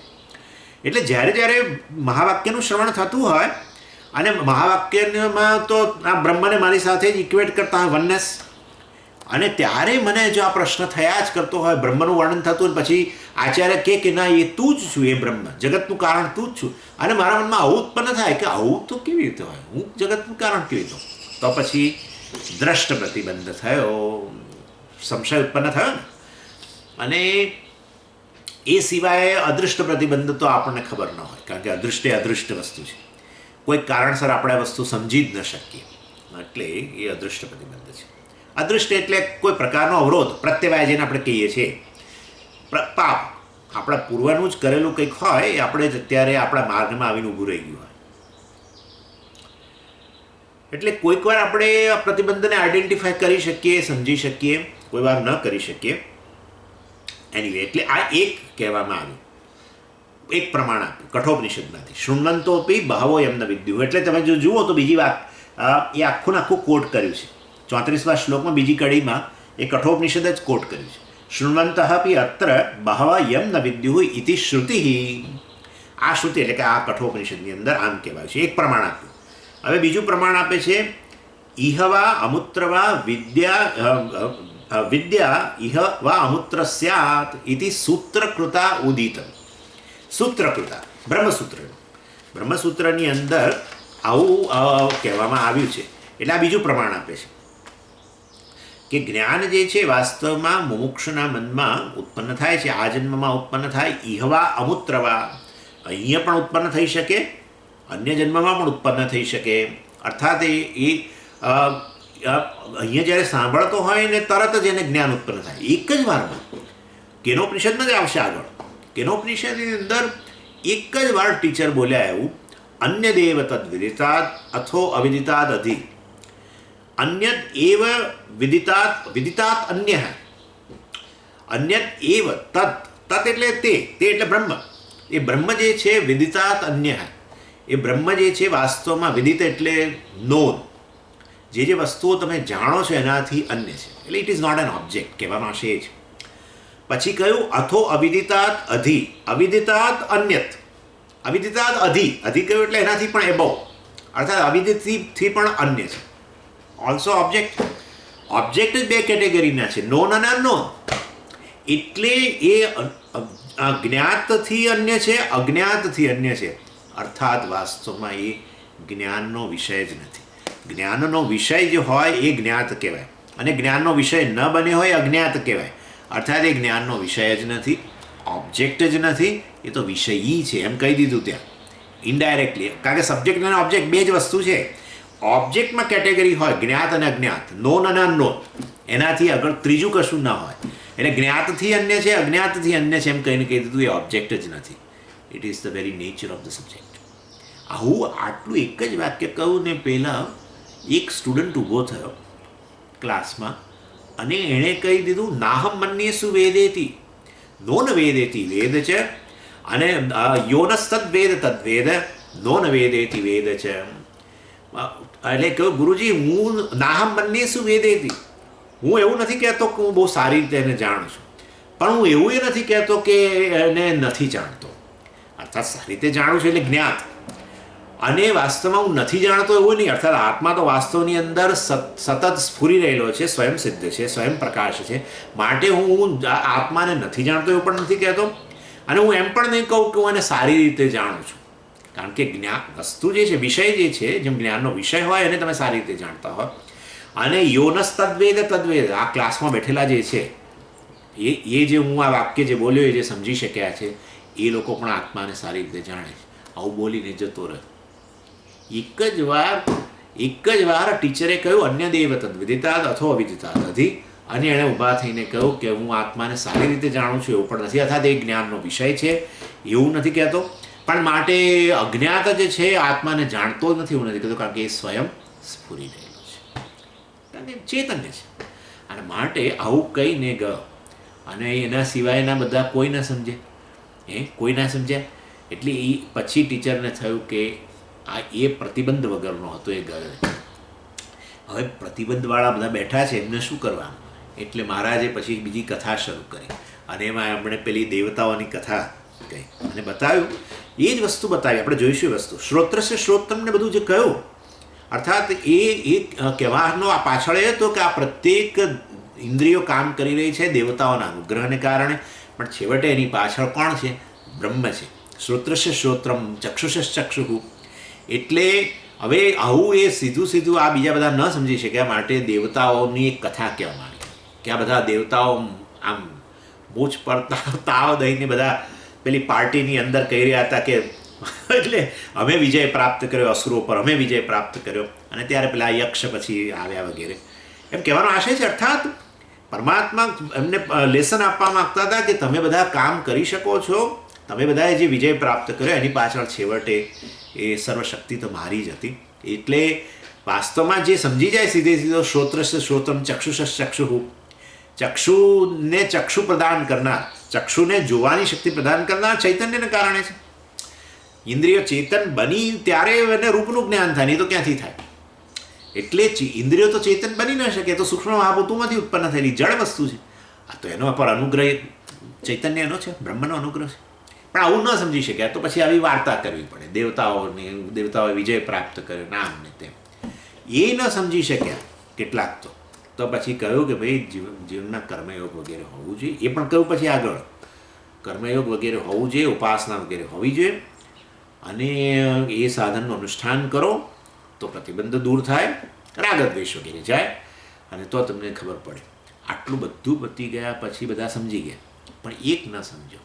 એટલે જ્યારે જ્યારે મહાવાક્યનું શ્રવણ થતું હોય અને મહાવાક્યમાં તો આ બ્રહ્મને મારી સાથે જ ઇક્વેટ કરતા હોય, વનનેસ, અને ત્યારે મને જો આ પ્રશ્ન થયા જ કરતો હોય, બ્રહ્મનું વર્ણન થતું હોય, પછી આચાર્ય કે ના એ તું જ છું, એ બ્રહ્મ, જગતનું કારણ તું જ છું, અને મારા મનમાં આવું ઉત્પન્ન થાય કે આવું તો કેવી રીતે હોય, હું જગતનું કારણ કેવી રીતે, તો પછી દ્રષ્ટ પ્રતિબંધ થયો, સંશય ઉત્પન્ન થયો ને. અને એ સિવાય અદૃષ્ટ પ્રતિબંધ તો આપણને ખબર ન હોય, કારણ કે અદૃષ્ટ એ અદૃષ્ટ વસ્તુ છે. કોઈ કારણસર આપણે આ વસ્તુ સમજી જ ન શકીએ, એટલે એ અદૃષ્ટ પ્રતિબંધ છે. અદૃષ્ટ એટલે કોઈ પ્રકારનો અવરોધ, પ્રત્યવાય જેને આપણે કહીએ છીએ. પાપ આપણા પૂર્વનું જ કરેલું કંઈક હોય, એ આપણે જ અત્યારે આપણા માર્ગમાં આવીને ઊભું રહી ગયું હોય. એટલે કોઈક વાર આપણે આ પ્રતિબંધને આઈડેન્ટિફાય કરી શકીએ, સમજી શકીએ, કોઈ વાર ન કરી શકીએ. એનીવે, એટલે આ એક કહેવામાં આવ્યું, એક પ્રમાણ આપ્યું કઠોપનિષદમાંથી. શૃણ્વંતોપી બહવો યમ ન વિદ્યુ. એટલે તમે જો જુઓ તો બીજી વાત, એ આખું કોટ કર્યું છે 34મા શ્લોકમાં, બીજી કડીમાં એ કઠોપનિષદ જ કોટ કર્યું છે. શૃણ્વંતઃ અપી અત્ર બહવા યમ ન વિદ્યુ ઇતિ શ્રુતિ. આ શ્રુતિ એટલે કે આ કઠોપનિષદની અંદર આમ કહેવાય છે. એક પ્રમાણ આપ્યું. હવે બીજું પ્રમાણ આપે છે, ઇહવા અમૂત્રવા વિદ્યા ઇહ વા અમૂત્ર સ્યાત ઇતિ સૂત્રકૃતા ઉદિતમ. સૂત્રકૃતા બ્રહ્મસૂત્રની અંદર આવું કહેવામાં આવ્યું છે. એટલે આ બીજું પ્રમાણ આપે છે કે જ્ઞાન જે છે વાસ્તવમાં મુમુક્ષુના મનમાં ઉત્પન્ન થાય છે, આ જન્મમાં ઉત્પન્ન થાય. ઇહવા અમૂત્રવા, અહીંયા પણ ઉત્પન્ન થઈ શકે, અન્ય જન્મમાં પણ ઉત્પન્ન થઈ શકે. અર્થાત એ અહીંયા જ્યારે સાંભળતો હોય ને તરત જ એને જ્ઞાન ઉત્પન્ન થાય, એક જ વારમાં. કેનોપનિષદમાં જ આવશે આગળ. કેનોપનિષદની અંદર એક જ વાર ટીચર બોલ્યા એવું, અન્ય દેવ તદ વિદિતાદ અથો અવિદિતાદ અધિ. અન્યત એવ વિદિતાત અન્ય, અન્યત એવ તત, તત એટલે તે એટલે બ્રહ્મ. એ બ્રહ્મ જે છે વિદિતાત અન્ય, એ બ્રહ્મ જે છે વાસ્તવમાં વિદિત એટલે નોન. જે વસ્તુઓ તમે જાણો છો એનાથી અન્ય છે. એટલે it is not an object, કહેવાનો આશય એ છે. પછી કહ્યું અથો અવિદિતાત અધિ, અવિદિતાત અન્યત, અવિદિતાત અધિ, અધિ કહ્યું એટલે એનાથી પણ એબવ, અર્થાત અવિદિતથી પણ અન્ય છે. Also object. ઓબ્જેક્ટ જ બે કેટેગરીના છે, નોન અને અનનોન. એટલે એ જ્ઞાતથી અન્ય છે, અજ્ઞાતથી અન્ય છે. અર્થાત વાસ્તવમાં એ જ્ઞાનનો વિષય જ નથી. જ્ઞાનનો વિષય જે હોય એ જ્ઞાત કહેવાય, અને જ્ઞાનનો વિષય ન બન્યો હોય અજ્ઞાત કહેવાય. અર્થાત એ જ્ઞાનનો વિષય જ નથી, ઓબ્જેક્ટ જ નથી, એ તો વિષયી છે એમ કહી દીધું ત્યાં ઇનડાયરેક્ટલી. કારણ કે સબ્જેક્ટ અને ઓબ્જેક્ટ બે જ વસ્તુ છે. ઓબ્જેક્ટમાં કેટેગરી હોય જ્ઞાત અને અજ્ઞાત, નોન અને અનનોન, એનાથી આગળ ત્રીજું કશું ના હોય. એટલે જ્ઞાતથી અન્ય છે, અજ્ઞાતથી અન્ય છે એમ કહીને કહી દીધું એ ઓબ્જેક્ટ જ નથી. It is the very nature of the subject. હું આટલું એક જ વાક્ય કહું ને પહેલાં એક સ્ટુડન્ટ ઊભો થયો ક્લાસમાં અને એણે કહી દીધું નાહમ મન્યેસુ વેદેતી. નોન વેદેતી વેદ છે, અને યોનસ્તદ વેદ તદ્વેદ, નો ન વેદેતિ વેદ છે. એટલે કહ્યું ગુરુજી હું નાહમ બંને શું વેદેતી, હું એવું નથી કહેતો કે હું બહુ સારી રીતે એને જાણું છું, પણ હું એવું એ નથી કહેતો કે એને નથી જાણતો. અર્થાત સારી રીતે જાણું છું એટલે જ્ઞાત, અને વાસ્તવમાં હું નથી જાણતો એવું નહીં. અર્થાત આત્મા તો વાસ્તવની અંદર સતત સ્ફુરી રહેલો છે, સ્વયં સિદ્ધ છે, સ્વયં પ્રકાશ છે. માટે હું આત્માને નથી જાણતો એવું પણ નથી કહેતો, અને હું એમ પણ નહીં કહું કે હું એને સારી રીતે જાણું છું. કારણ કે જ્ઞાન વસ્તુ જે છે, વિષય જે છે, જેમ જ્ઞાનનો વિષય હોય એને તમે સારી રીતે જાણતા હોય, અને યોનસ તદ્વેદ તદ્વેદ આ ક્લાસમાં બેઠેલા જે છે એ જે હું આ વાક્ય જે બોલ્યો એ જે સમજી શક્યા છે એ લોકો પણ આત્માને સારી રીતે જાણે છે. આવું બોલીને જતો રહે. એક જ વાર ટીચરે કહ્યું અન્ય દેવ તદ્વિદિતાદ અથો અવિદિતાદ અધિ, અને એણે ઊભા થઈને કહ્યું કે હું આત્માને સારી રીતે જાણું છું એવું પણ નથી. અર્થાત એ જ્ઞાનનો વિષય છે એવું નથી કહેતો, પણ માટે અજ્ઞાત જે છે આત્માને જાણતો જ નથી એવું નથી કહેતો, કારણ કે એ સ્વયં સ્ફુરી રહેલો છે, કારણ કે ચૈતન્ય છે. અને માટે આવું કહીને ગયો, અને એના સિવાયના બધા કોઈ ન સમજે, કોઈ ના સમજ્યા. એટલે એ પછી ટીચરને થયું કે આ એ પ્રતિબંધ વગરનો હતો, એ ગયો. હવે પ્રતિબંધવાળા બધા બેઠા છે, એમને શું કરવાનું? એટલે મહારાજે પછી બીજી કથા શરૂ કરી, અને એમાં એમણે પેલી દેવતાઓની કથા કહી અને બતાવ્યું. એ જ વસ્તુ બતાવી, આપણે જોઈશું એ વસ્તુ. શ્રોત્રસ્ય શ્રોત્રમને બધું જે કહ્યું, અર્થાત એ કહેવાનો આ પાછળ એ હતો કે આ પ્રત્યેક ઇન્દ્રિયો કામ કરી રહી છે દેવતાઓના અનુગ્રહને કારણે, પણ છેવટે એની પાછળ કોણ છે? બ્રહ્મ છે. શ્રોત્રસ્ય શ્રોત્રમ ચક્ષુષ ચક્ષુ. એટલે હવે આવું એ સીધું આ બીજા બધા ન સમજી શક્યા, માટે દેવતાઓની એક કથા કહેવામાં આવી કે આ બધા દેવતાઓ આમ મૂછ પર તાવ દઈને બધા પેલી પાર્ટીની અંદર કહી રહ્યા હતા કે એટલે અમે વિજય પ્રાપ્ત કર્યો અસુરો પર, અમે વિજય પ્રાપ્ત કર્યો, અને ત્યારે પેલા યક્ષ પછી આવ્યા વગેરે એમ કહેવાનો આશય છે. અર્થાત પરમાત્મા એમને લેસન આપવા માગતા હતા કે તમે બધા કામ કરી શકો છો, તમે બધાએ જે વિજય પ્રાપ્ત કર્યો એની પાછળ છેવટે એ સર્વશક્તિ તો મારી જ હતી. એટલે વાસ્તવમાં જે સમજી જાય સીધો શ્રોત્રસ્ય શ્રોત્રમ ચક્ષુષ ચક્ષુ, ચક્ષુને ચક્ષુ પ્રદાન કરનાર, ચક્ષુને જોવાની શક્તિ પ્રદાન કરનાર ચૈતન્યને કારણે છે. ઇન્દ્રિયો ચેતન બની ત્યારે એને રૂપનું જ્ઞાન થાય, નહીં તો ક્યાંથી થાય? એટલે ઇન્દ્રિયો તો ચેતન બની ન શકે, તો સૂક્ષ્મ મહાભૂતોમાંથી ઉત્પન્ન થયેલી જળ વસ્તુ છે. આ તો એનો પર અનુગ્રહ ચૈતન્ય એનો છે, બ્રહ્મનો અનુગ્રહ છે. પણ આવું ન સમજી શક્યા તો પછી આવી વાર્તા કરવી પડે, દેવતાઓએ વિજય પ્રાપ્ત કર્યો નામ ને તેમ. એ ન સમજી શક્યા કેટલાક તો પછી કહ્યું કે ભાઈ જીવનના કર્મયોગ વગેરે હોવું જોઈએ. એ પણ કહ્યું પછી આગળ કર્મયોગ વગેરે હોવું જોઈએ, ઉપાસના વગેરે હોવી જોઈએ, અને એ સાધનનું અનુષ્ઠાન કરો તો પ્રતિબંધ દૂર થાય, રાગદ્વેષ વગેરે જાય, અને તો તમને ખબર પડે. આટલું બધું પતી ગયા પછી બધા સમજી ગયા, પણ એક ન સમજો.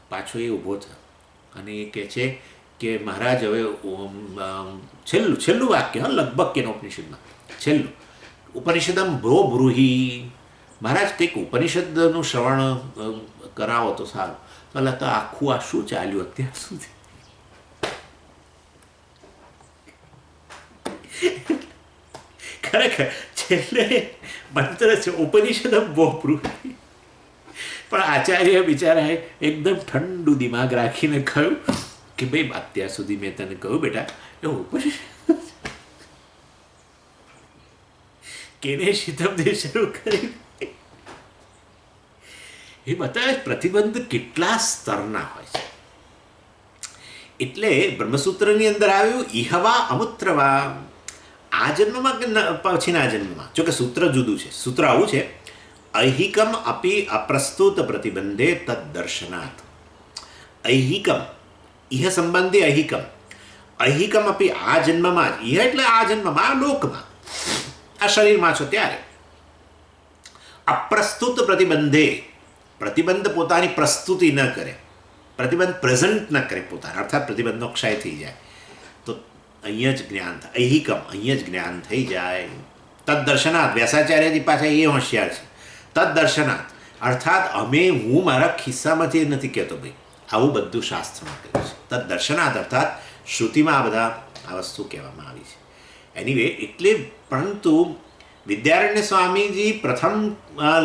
પાછો એ ઊભો થયો અને એ કહે છે કે મહારાજ હવે છેલ્લું વાક્ય લગભગ કે ઉપનિષદમાં છેલ્લું, ઉપનિષદમ ભ્રો બ્રૂહી. મહારાજ કંઈક ઉપનિષદનું શ્રવણ કરાવો તો સારું. એટલે તો આખું આ શું ચાલ્યું અત્યાર સુધી? ખરેખર છેલ્લે મંત્ર છે ઉપનિષદમ ભ્રો બ્રૂહી. પણ આચાર્ય બિચારાએ એકદમ ઠંડુ દિમાગ રાખીને કહ્યું કે ભાઈ અત્યાર સુધી મેં તને કહ્યું બેટા એવું કેને શીતમદે શરૂ કરી. એ બતાવે પ્રતિબંધ કેટલા સ્તરના હોય છે. એટલે બ્રહ્મસૂત્રની અંદર આવ્યું ઇહવા અમૂત્રવા. આ જન્મમાં કે પછીના જન્મમાં, જો કે સૂત્ર જુદું છે. સૂત્ર આવું છે ઐહિકમ અપી અપ્રસ્તુત પ્રતિબંધે તદ દર્શનાત. ઐહિકમ ઇહ સંબંધી ઐહિકમ અપી આ જન્મમાં જ, ઇહ એટલે આ જન્મમાં, આ લોકમાં, આ શરીરમાં છો ત્યારે, અપ્રસ્તુત પ્રતિબંધે, પ્રતિબંધ પોતાની પ્રસ્તુતિ ન કરે, પ્રતિબંધ પ્રેઝન્ટ ન કરે પોતાના, અર્થાત પ્રતિબંધનો ક્ષય થઈ જાય તો અહીંયા જ જ્ઞાન થાય. ઐહિકમ અહીંયા જ જ્ઞાન થઈ જાય. તદ દર્શનાત, વ્યાસાચાર્યજી પાછા એ હોશિયાર છે. તદ દર્શનાત અર્થાત હું મારા ખિસ્સામાંથી નથી કહેતો ભાઈ, આવું બધું શાસ્ત્રમાં કહ્યું છે. તદ દર્શનાત અર્થાત શ્રુતિમાં આ વસ્તુ કહેવામાં આવી છે. એનીવે એટલે પરંતુ વિદ્યારણ્ય સ્વામીજી પ્રથમ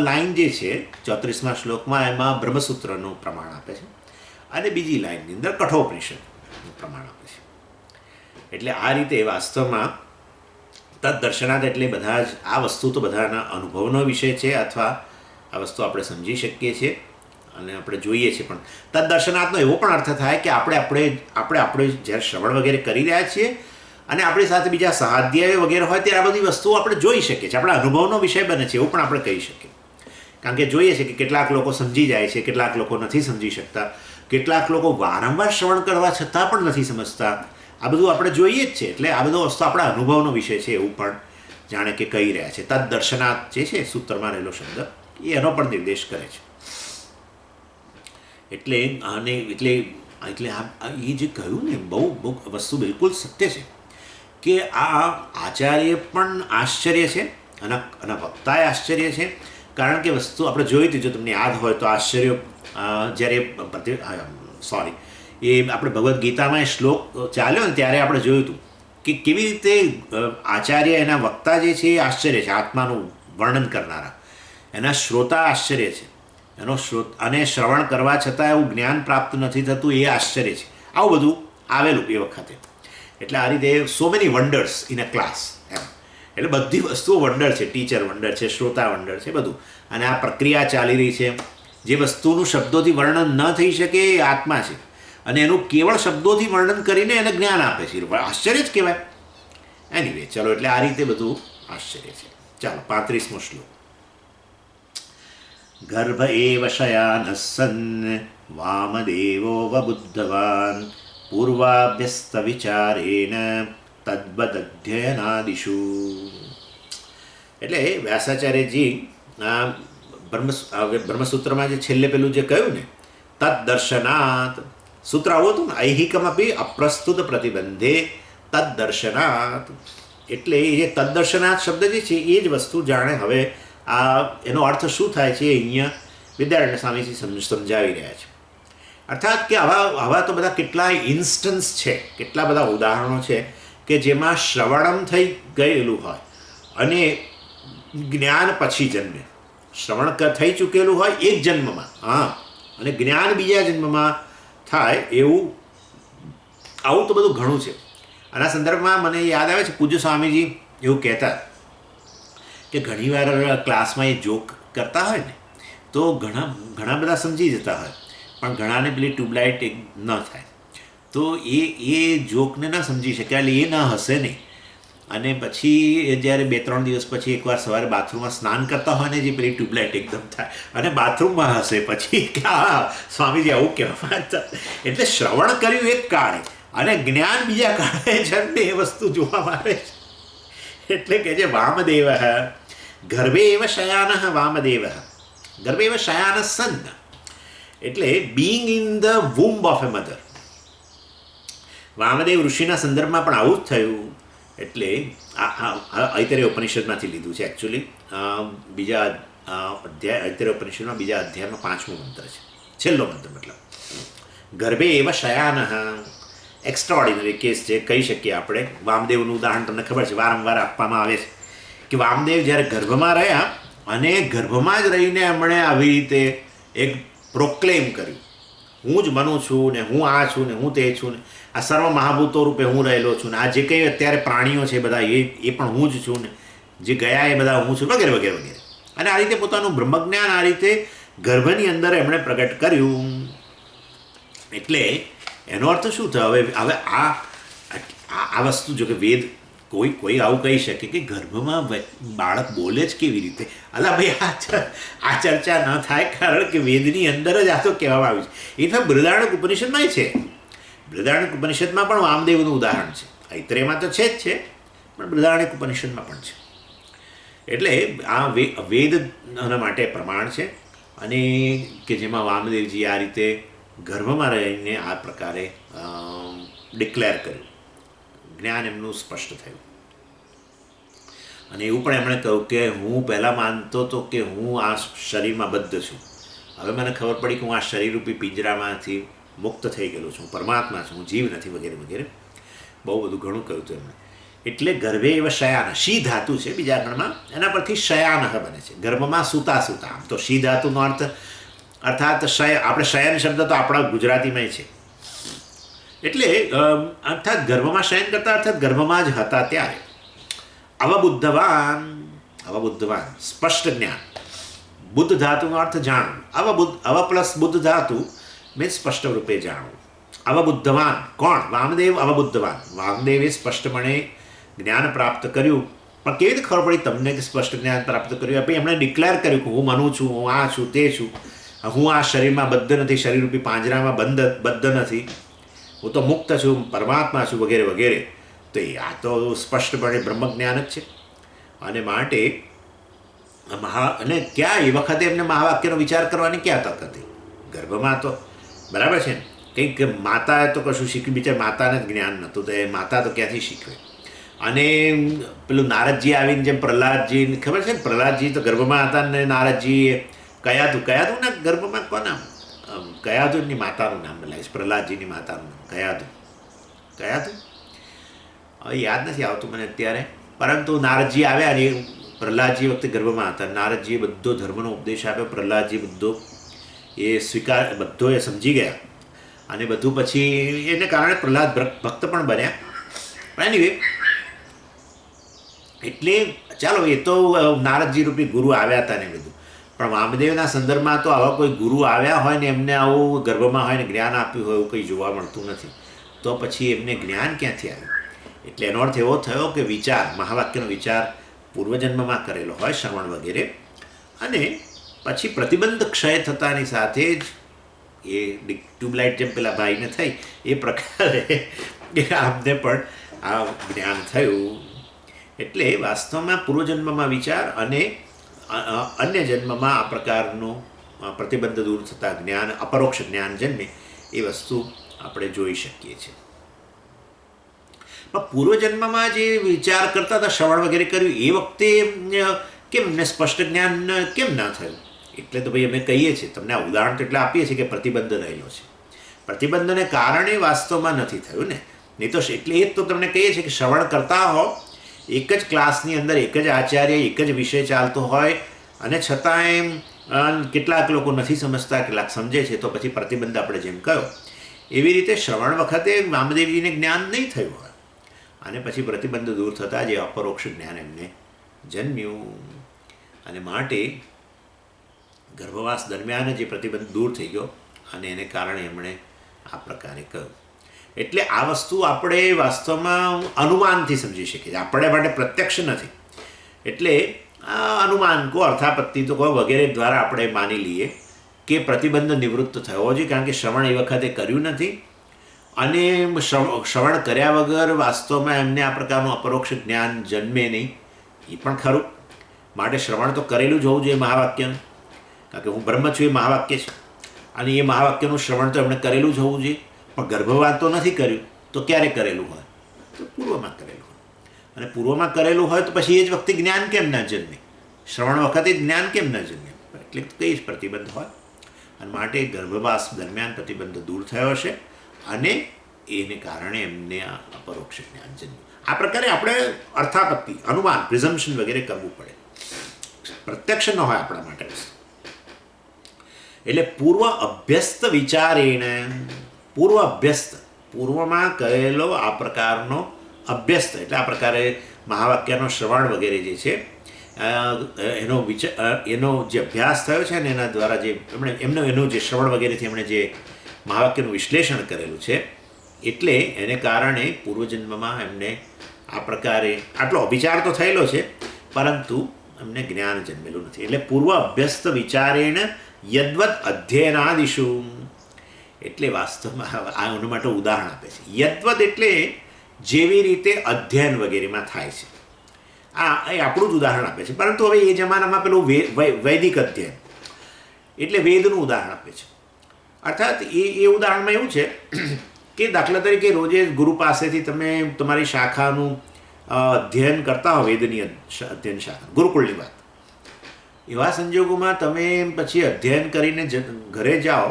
લાઈન જે છે 34મા શ્લોકમાં એમાં બ્રહ્મસૂત્રનું પ્રમાણ આપે છે, અને બીજી લાઈનની અંદર કઠોપનિષદ. પ્રમાણ આપે છે. એટલે આ રીતે વાસ્તવમાં તદ્દર્શનાત એટલે બધા જ આ વસ્તુ તો બધાના અનુભવનો વિષય છે, અથવા આ વસ્તુ આપણે સમજી શકીએ છીએ અને આપણે જોઈએ છીએ. પણ તદ્દર્શનાતનો એવો પણ અર્થ થાય કે આપણે જ્યારે શ્રવણ વગેરે કરી રહ્યા છીએ અને આપણી સાથે બીજા સહાધ્યાય વગેરે હોય ત્યારે આ બધી વસ્તુઓ આપણે જોઈ શકીએ છીએ, આપણા અનુભવનો વિષય બને છે એવું પણ આપણે કહી શકીએ. કારણ કે જોઈએ છે કે કેટલાક લોકો સમજી જાય છે, કેટલાક લોકો નથી સમજી શકતા, કેટલાક લોકો વારંવાર શ્રવણ કરવા છતાં પણ નથી સમજતા. આ બધું આપણે જોઈએ જ છે. એટલે આ બધો વસ્તુ આપણા અનુભવનો વિષય છે એવું પણ જાણે કે કહી રહ્યા છે. તદ્દર્શનાત જે છે સૂત્રમાં રહેલો શબ્દ એ એનો પણ નિર્દેશ કરે છે. એટલે આ એ જે કહ્યું ને બહુ વસ્તુ બિલકુલ સત્ય છે કે આ આચાર્ય પણ આશ્ચર્ય છે અને વક્તાએ આશ્ચર્ય છે. કારણ કે વસ્તુ આપણે જોઈ હતી, જો તમને યાદ હોય તો આશ્ચર્ય જ્યારે એ આપણે ભગવદ્ ગીતામાં એ શ્લોક ચાલ્યો ને ત્યારે આપણે જોયું હતું કે કેવી રીતે આચાર્ય એના વક્તા જે છે એ આશ્ચર્ય છે, આત્માનું વર્ણન કરનારા. એના શ્રોતા આશ્ચર્ય છે, અને શ્રવણ કરવા છતાં એવું જ્ઞાન પ્રાપ્ત નથી થતું એ આશ્ચર્ય છે. આવું બધું આવેલું એ વખતે. એટલે આ રીતે so many wonders in a class એમ. એટલે બધી વસ્તુઓ વંડર છે. ટીચર વંડર છે, શ્રોતા વંડર છે, બધું. અને આ પ્રક્રિયા ચાલી રહી છે. જે વસ્તુનું શબ્દોથી વર્ણન ન થઈ શકે એ આત્મા છે, અને એનું કેવળ શબ્દોથી વર્ણન કરીને એને જ્ઞાન આપે છે. આશ્ચર્ય જ કહેવાય. એનીવે ચલો, એટલે આ રીતે બધું આશ્ચર્ય છે. ચાલો 35મો શ્લોક. ગર્ભ એવ શયાનઃ સન્ન વામદેવો વબુદ્ધવાન પૂર્વાભ્યસ્ત વિચારેણ તદ્વદધ્યયનાદિષુ. એટલે વ્યાસાચાર્યજી બ્રહ્મસૂત્રમાં જે છેલ્લે પેલું જે કહ્યું ને તદ્દર્શનાત, સૂત્ર આવું હતું ને, ઐહિકમપી અપ્રસ્તુત પ્રતિબંધે તદ્દર્શનાત. એટલે એ તદ્દર્શનાત શબ્દ જે છે એ જ વસ્તુ જાણે હવે આ એનો અર્થ શું થાય છે અહીંયા વિદ્યારણ્ય સ્વામીજી સમજાવી રહ્યા છે. અર્થાત કે આવા તો બધા કેટલાય ઇન્સ્ટન્સ છે, કેટલા બધા ઉદાહરણો છે કે જેમાં શ્રવણમ થઈ ગયેલું હોય અને જ્ઞાન પછી જન્મે. શ્રવણ થઈ ચૂકેલું હોય એક જન્મમાં, અને જ્ઞાન બીજા જન્મમાં થાય એવું. આવું તો બધું ઘણું છે. આના સંદર્ભમાં મને યાદ આવે છે પૂજ્ય સ્વામીજી એવું કહેતા કે ઘણીવાર ક્લાસમાં એ જોક કરતા હોય ને તો ઘણા બધા સમજી જતા હોય, પણ ઘણાને પેલી ટ્યુબલાઇટ ન થાય તો એ જોકને ન સમજી શકે, એટલે એ ન હસે નહીં. અને પછી એ જ્યારે 2-3 દિવસ પછી એકવાર સવારે બાથરૂમમાં સ્નાન કરતા હોય ને જે પેલી ટ્યુબલાઇટ એકદમ થાય અને બાથરૂમમાં હશે પછી કે હા સ્વામીજી આવું કહેવા માંગતા. એટલે શ્રવણ કર્યું એક કાળે અને જ્ઞાન બીજા કાળે જન્મે એ વસ્તુ જોવામાં આવે છે. એટલે કે જે વામદેવ ગર્ભે એવ શયાનઃ વામદેવ ગર્ભે એવ શયાન સન્ન, એટલે being in the womb of a mother. Vamdev ઋષિના સંદર્ભમાં પણ આવું જ થયું. એટલે ઐતરેય ઉપનિષદમાંથી લીધું છે એકચ્યુઅલી. બીજા અધ્યાય ઐતરેય ઉપનિષદમાં બીજા અધ્યાયમાં 5મો મંત્ર છે, છેલ્લો મંત્ર. મતલબ ગર્ભે એવ શયાનઃ એક્સ્ટ્રાઓર્ડિનરી કેસ છે કહી શકીએ આપણે. વામદેવનું ઉદાહરણ તમને ખબર છે, વારંવાર આપવામાં આવે છે કે વામદેવ જ્યારે ગર્ભમાં રહ્યા અને ગર્ભમાં જ રહીને એમણે આવી રીતે એક પ્રોક્લેમ કર્યું, હું જ મનું છું ને હું આ છું ને હું તે છું ને આ સર્વ મહાભૂતો રૂપે હું રહેલો છું ને આ જે કંઈ અત્યારે પ્રાણીઓ છે બધા એ પણ હું જ છું ને જે ગયા એ બધા હું છું વગેરે વગેરે વગેરે. અને આ રીતે પોતાનું બ્રહ્મજ્ઞાન આ રીતે ગર્ભની અંદર એમણે પ્રગટ કર્યું. એટલે એનો અર્થ શું થયો? હવે આ વસ્તુ જો કે વેદ કોઈ આવું કહી શકે કે ગર્ભમાં બાળક બોલે જ કેવી રીતે? અલા ભાઈ આ ચર્ચા ન થાય, કારણ કે વેદની અંદર જ આ તો કહેવામાં આવ્યું છે. ઇનફેક્ટ બૃહદારણ્યક ઉપનિષદમાંય છે. બૃહદારણ્યક ઉપનિષદમાં પણ વામદેવનું ઉદાહરણ છે. ઐતરેયમાં તો છે જ છે, પણ બૃહદારણ્યક ઉપનિષદમાં પણ છે. એટલે આ વેદના માટે પ્રમાણ છે, અને કે જેમાં વામદેવજી આ રીતે ગર્ભમાં રહીને આ પ્રકારે ડિક્લેર કર્યું, જ્ઞાન એમનું સ્પષ્ટ થયું. અને એવું પણ એમણે કહ્યું કે હું પહેલાં માનતો હતો કે હું આ શરીરમાં બદ્ધ છું, હવે મને ખબર પડી કે હું આ શરીરરૂપી પિંજરામાંથી મુક્ત થઈ ગયેલો છું, પરમાત્મા છું, હું જીવ નથી વગેરે વગેરે. બહુ બધું ઘણું કહ્યું હતું એમણે. એટલે ગર્ભે એવ શયાન, શી ધાતુ છે બીજા ગણમાં, એના પરથી શયાન બને છે, ગર્ભમાં સૂતા. આમ તો શી ધાતુનો અર્થ અર્થાત આપણે શયન શબ્દ તો આપણા ગુજરાતીમાં છે, એટલે અર્થાત ગર્ભમાં શયન કરતા અર્થાત ગર્ભમાં જ હતા ત્યારે અવબુદ્ધવાન સ્પષ્ટ જ્ઞાન. બુદ્ધ ધાતુનો અર્થ જાણવું. અવ પ્લસ બુદ્ધ ધાતુ મીન્સ સ્પષ્ટ રૂપે જાણવું. અવબુદ્ધવાન કોણ? વામદેવ અવબુદ્ધવાન. વામદેવે સ્પષ્ટપણે જ્ઞાન પ્રાપ્ત કર્યું. પણ કેવી રીતે ખબર પડી તમને કે સ્પષ્ટ જ્ઞાન પ્રાપ્ત કર્યું? આપણે એમણે ડિક્લેર કર્યું કે હું મનું છું, હું આ છું, તે છું, હું આ શરીરમાં બદ્ધ નથી, શરીરરૂપી પાંજરામાં બદ્ધ નથી, હું તો મુક્ત છું, પરમાત્મા છું, વગેરે વગેરે. તો આ તો સ્પષ્ટપણે બ્રહ્મજ્ઞાન જ છે. અને માટે અને ક્યાં એ વખતે એમને મહાવાક્યનો વિચાર કરવાની ક્યાં તક હતી? ગર્ભમાં તો બરાબર છે ને, કંઈક માતાએ તો કશું શીખ્યું, બિચાર માતાને જ જ્ઞાન નહોતું, તો એ માતા તો ક્યાંથી શીખવે? અને પેલું નારદજી આવીને જેમ પ્રહલાદજી ખબર છે ને, પ્રહલાદજી તો ગર્ભમાં હતા ને નારદજી કયાતું ને ગર્ભમાં કોના કયાતુની માતાનું નામ બોલાવીશ, પ્રહલાદજીની માતાનું નામ કયાતું હવે યાદ નથી આવતું મને અત્યારે. પરંતુ નારદજી આવ્યા ને પ્રહલાદજી વખતે ગર્ભમાં હતા. નારદજીએ બધો ધર્મનો ઉપદેશ આપ્યો. પ્રહલાદજી બધો એ સમજી ગયા અને બધું પછી એને કારણે પ્રહલાદ ભક્ત પણ બન્યા. એનીવે એટલે ચાલો એ તો નારદજી રૂપી ગુરુ આવ્યા હતા ને બધું. પણ વામદેવના સંદર્ભમાં તો આવા કોઈ ગુરુ આવ્યા હોય ને એમને આવું ગર્ભમાં હોય ને જ્ઞાન આપ્યું હોય એવું કંઈ જોવા મળતું નથી. તો પછી એમને જ્ઞાન ક્યાંથી આવ્યું? એટલે એનો અર્થ એવો થયો કે વિચાર, મહાવાક્યનો વિચાર પૂર્વજન્મમાં કરેલો હોય, શ્રવણ વગેરે, અને પછી પ્રતિબંધ ક્ષય થતાની સાથે જ એ ટ્યુબલાઇટ જેમ પેલા ભાઈને થઈ એ પ્રકારે આમને પણ આ જ્ઞાન થયું. એટલે વાસ્તવમાં પૂર્વજન્મમાં વિચાર અને અન્ય જન્મમાં આ પ્રકારનું પ્રતિબંધ દૂર થતાં જ્ઞાન, અપરોક્ષ જ્ઞાન જન્મે એ વસ્તુ આપણે જોઈ શકીએ છીએ. પણ પૂર્વજન્મમાં જે વિચાર કરતા હતા, શ્રવણ વગેરે કર્યું, એ વખતે કેમ એમને સ્પષ્ટ જ્ઞાન કેમ ના થયું? એટલે તો ભાઈ અમે કહીએ છીએ, તમને આ ઉદાહરણ તો એટલે આપીએ છીએ કે પ્રતિબંધ રહેલો છે. પ્રતિબંધને કારણે વાસ્તવમાં નથી થયું ને, નહીં તો એટલે એ જ તો તમને કહીએ છીએ કે શ્રવણ કરતા હો, એક જ ક્લાસની અંદર એક જ આચાર્ય, એક જ વિષય ચાલતો હોય અને છતાંય કેટલાક લોકો નથી સમજતા, કેટલાક સમજે છે, તો પછી પ્રતિબંધ આપણે જેમ કહ્યો એવી રીતે શ્રવણ વખતે વામદેવજીને જ્ઞાન નહીં થયું હોય અને પછી પ્રતિબંધ દૂર થતાં જે અપરોક્ષ જ્ઞાન એમને જન્મ્યું. અને માટે ગર્ભવાસ દરમિયાન જે પ્રતિબંધ દૂર થઈ ગયો અને એને કારણે એમણે આ પ્રકારે કહ્યું. એટલે આ વસ્તુ આપણે વાસ્તવમાં અનુમાનથી સમજી શકીએ, આપણે માટે પ્રત્યક્ષ નથી. એટલે આ અનુમાન કહો, અર્થાપત્તિ તો કહો, વગેરે દ્વારા આપણે માની લઈએ કે પ્રતિબંધ નિવૃત્ત થયો જોઈએ, કારણ કે શ્રવણ એ વખતે કર્યું નથી અને શ્રવણ કર્યા વગર વાસ્તવમાં એમને આ પ્રકારનું અપરોક્ષ જ્ઞાન જન્મે નહીં, એ પણ ખરું. માટે શ્રવણ તો કરેલું જ હોવું જોઈએ મહાવાક્યનું, કારણ કે હું બ્રહ્મ છું એ મહાવાક્ય છે અને એ મહાવાક્યનું શ્રવણ તો એમણે કરેલું જ હોવું જોઈએ. પણ ગર્ભવાસ તો નથી કર્યું, તો ક્યારે કરેલું હોય? તો પૂર્વમાં કરેલું હોય. અને પૂર્વમાં કરેલું હોય તો પછી એ જ વખતે જ્ઞાન કેમ ના જન્મે? શ્રવણ વખતે જ્ઞાન કેમ ના જન્મે? એટલે કઈ જ પ્રતિબંધ હોય. અને માટે ગર્ભવાસ દરમિયાન પ્રતિબંધ દૂર થયો છે અને એને કારણે એમને આ અપરોક્ષ જ્ઞાન જન્મ્યું. આ પ્રકારે આપણે અર્થાપત્તિ, અનુમાન, પ્રિઝમ્પશન વગેરે કરવું પડે, પ્રત્યક્ષ ન હોય આપણા માટે. એટલે પૂર્વ અભ્યસ્ત વિચારેણ, પૂર્વમાં કરેલો આ પ્રકારનો અભ્યસ્ત, એટલે આ પ્રકારે મહાવાક્યનો શ્રવણ વગેરે જે છે એનો જે અભ્યાસ થયો છે ને એના દ્વારા જે એનું જે શ્રવણ વગેરેથી એમણે જે મહાવાક્યનું વિશ્લેષણ કરેલું છે, એટલે એને કારણે પૂર્વજન્મમાં એમને આ પ્રકારે આટલો અભિચાર તો થયેલો છે પરંતુ એમને જ્ઞાન જન્મેલું નથી. એટલે પૂર્વ અભ્યસ્ત વિચારેણ યદ્વત અધ્યયનાદિશુ, એટલે વાસ્તવમાં આના માટે ઉદાહરણ આપે છે. યદ્વત એટલે જેવી રીતે અધ્યયન વગેરેમાં થાય છે, એ આપણું જ ઉદાહરણ આપે છે. પરંતુ હવે એ જમાનામાં પેલું વૈદિક અધ્યયન એટલે વેદનું ઉદાહરણ આપે છે. અર્થાત એ ઉદાહરણમાં એવું છે કે દાખલા તરીકે રોજે ગુરુ પાસેથી તમે તમારી શાખાનું અધ્યયન કરતા હો, વેદની અધ્યયન શાખા, ગુરુકુળની વાત, એવા સંજોગોમાં તમે પછી અધ્યયન કરીને ઘરે જાઓ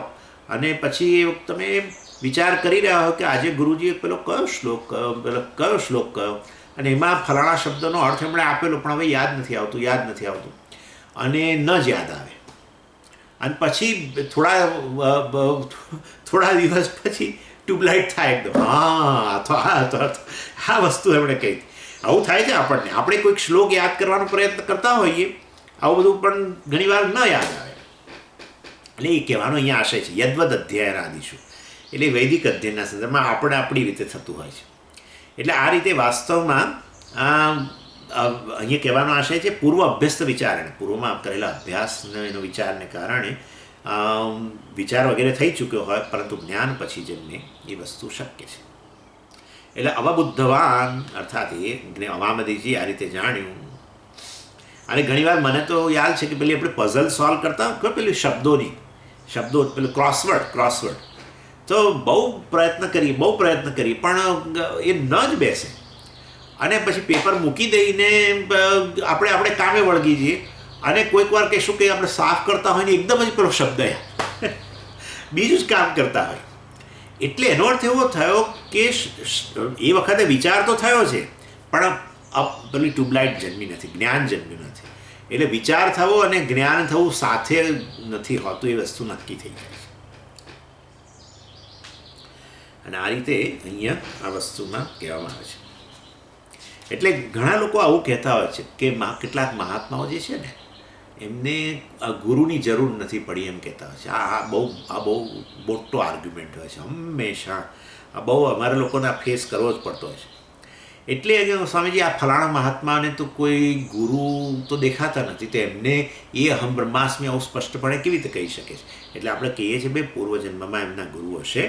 અને પછી તમે વિચાર કરી રહ્યા હો કે આજે ગુરુજીએ પેલો કયો શ્લોક કયો અને એમાં ફલાણા શબ્દનો અર્થ એમણે આપેલો પણ હવે યાદ નથી આવતું અને ન જ યાદ આવે. અને પછી થોડા દિવસ પછી ટ્યુબલાઇટ થાય એકદમ, હા આ વસ્તુ એમણે કહી. આવું થાય છે આપણને. આપણે કોઈક શ્લોક યાદ કરવાનો પ્રયત્ન કરતા હોઈએ, આવું બધું પણ ઘણીવાર ન યાદ આવે. એટલે એ કહેવાનો અહીંયા આશય છે યદ્વદ અધ્યયનાદિશુ, એટલે વૈદિક અધ્યયનના સંદર્ભમાં આપણે આપણી રીતે થતું હોય છે. એટલે આ રીતે વાસ્તવમાં અહીંયા કહેવાનો આશય છે પૂર્વ અભ્યસ્ત વિચારણે, પૂર્વમાં કરેલા અભ્યાસનો એનો વિચારને કારણે વિચાર વગેરે થઈ ચૂક્યો હોય, પરંતુ જ્ઞાન પછી જન્મે એ વસ્તુ શક્ય છે. એટલે અવબુદ્ધવાન અર્થાત એ અવામદીજી આ રીતે જાણ્યું. અને ઘણીવાર મને તો યાદ છે કે પેલી આપણે પઝલ સોલ્વ કરતા હોય પેલી શબ્દો પેલું ક્રોસવર્ડ તો બહુ પ્રયત્ન કરીએ પણ એ ન જ બેસે. અને પછી પેપર મૂકી દઈને આપણે કામે વળગી જઈએ, અને કોઈક વાર કહીશું કે આપણે સાફ કરતા હોય ને એકદમ જ પેલો શબ્દ બીજું જ કામ કરતા હોય. એટલે એનો અર્થ એવો થયો કે એ વખતે વિચાર તો થયો છે, પણ પેલી ટ્યુબલાઇટ જન્મી નથી, જ્ઞાન જન્મ્યું નથી. એટલે વિચાર થવો અને જ્ઞાન થવું સાથે નથી હોતું, એ વસ્તુ નક્કી થઈ જાય છે. અને આ રીતે અહીંયા આ વસ્તુમાં કહેવામાં આવે છે. એટલે ઘણા લોકો આવું કહેતા હોય છે કે કેટલાક મહાત્માઓ જે છે ને એમને ગુરુની જરૂર નથી પડી એમ કહેતા હોય છે. આ બહુ મોટો આર્ગ્યુમેન્ટ હોય છે હંમેશા. આ બહુ અમારા લોકોને આ ફેસ કરવો જ પડતો હોય છે. એટલે સ્વામીજી આ ફલાણા મહાત્માને તો કોઈ ગુરુ તો દેખાતા નથી, તો એમને એ અહમ બ્રહ્માસ્મિ આવું સ્પષ્ટપણે કેવી રીતે કહી શકે છે? એટલે આપણે કહીએ છીએ ભાઈ પૂર્વજન્મમાં એમના ગુરુ હશે,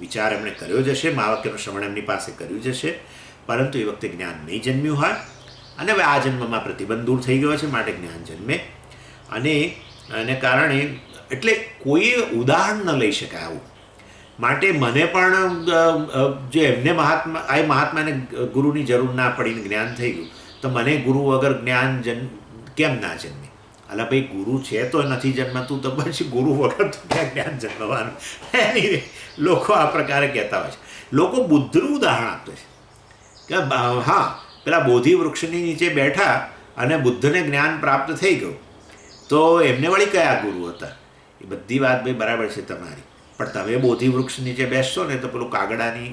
વિચાર એમણે કર્યો જ હશે, મહાવાક્યનું શ્રવણ એમની પાસે કર્યું જ હશે, પરંતુ એ વખતે જ્ઞાન નહીં જન્મ્યું હોય, અને હવે આ જન્મમાં પ્રતિબંધ દૂર થઈ ગયો છે, માટે જ્ઞાન જન્મે. અને એને કારણે એટલે કોઈ ઉદાહરણ ન લઈ શકાય આવું. માટે મને પણ જો એમને મહાત્માને ગુરુની જરૂર ના પડીને જ્ઞાન થઈ ગયું, તો મને ગુરુ વગર જ્ઞાન કેમ ના જન્મે? અલા ભાઈ ગુરુ છે તો નથી જન્મતું, તો પછી ગુરુ વગર તો ક્યાં જ્ઞાન જન્મવાનું? એની લોકો આ પ્રકારે કહેતા હોય છે. લોકો બુદ્ધનું ઉદાહરણ આપે છે કે હા પેલા બોધિ વૃક્ષની નીચે બેઠા અને બુદ્ધને જ્ઞાન પ્રાપ્ત થઈ ગયું, તો એમને વળી કયા ગુરુ હતા? એ બધી વાત ભાઈ બરાબર છે તમારી, પણ તમે બોધિ વૃક્ષ નીચે બેસશો ને તો પેલું કાગડાની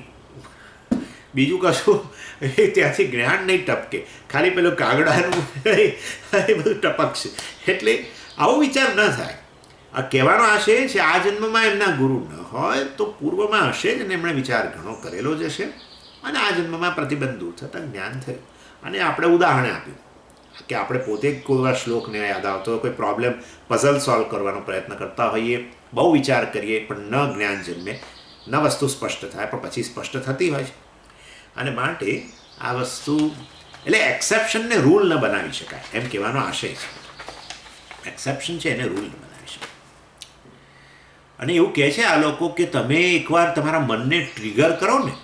બીજું કશું ત્યાંથી જ્ઞાન નહીં ટપકે, ખાલી પેલું કાગડાનું એ બધું ટપકશે. એટલે આવો વિચાર ન થાય. આ કહેવાનો આશય છે આ જન્મમાં એમના ગુરુ ન હોય તો પૂર્વમાં હશે જ, અને એમણે વિચાર ઘણો કરેલો જ હશે, અને આ જન્મમાં પ્રતિબંધ દૂર થતાં જ્ઞાન થયું. અને આપણે ઉદાહરણ આપ્યું કે આપણે પોતે કોઈ વાર શ્લોકને યાદ આવતો હોય, કોઈ પ્રોબ્લેમ પઝલ સોલ્વ કરવાનો પ્રયત્ન કરતા હોઈએ, બહુ વિચાર કરીએ પણ ન જ્ઞાન જન્મે, ન વસ્તુ સ્પષ્ટ થાય, પણ પછી સ્પષ્ટ થતી હોય છે. અને માટે આ વસ્તુ એટલે એક્સેપ્શનને રૂલ ન બનાવી શકાય એમ કહેવાનો આશય છે. એક્સેપ્શન છે એને રૂલ ન બનાવી શકાય. અને એવું કહે છે આ લોકો કે તમે એકવાર તમારા મનને ટ્રિગર કરો ને,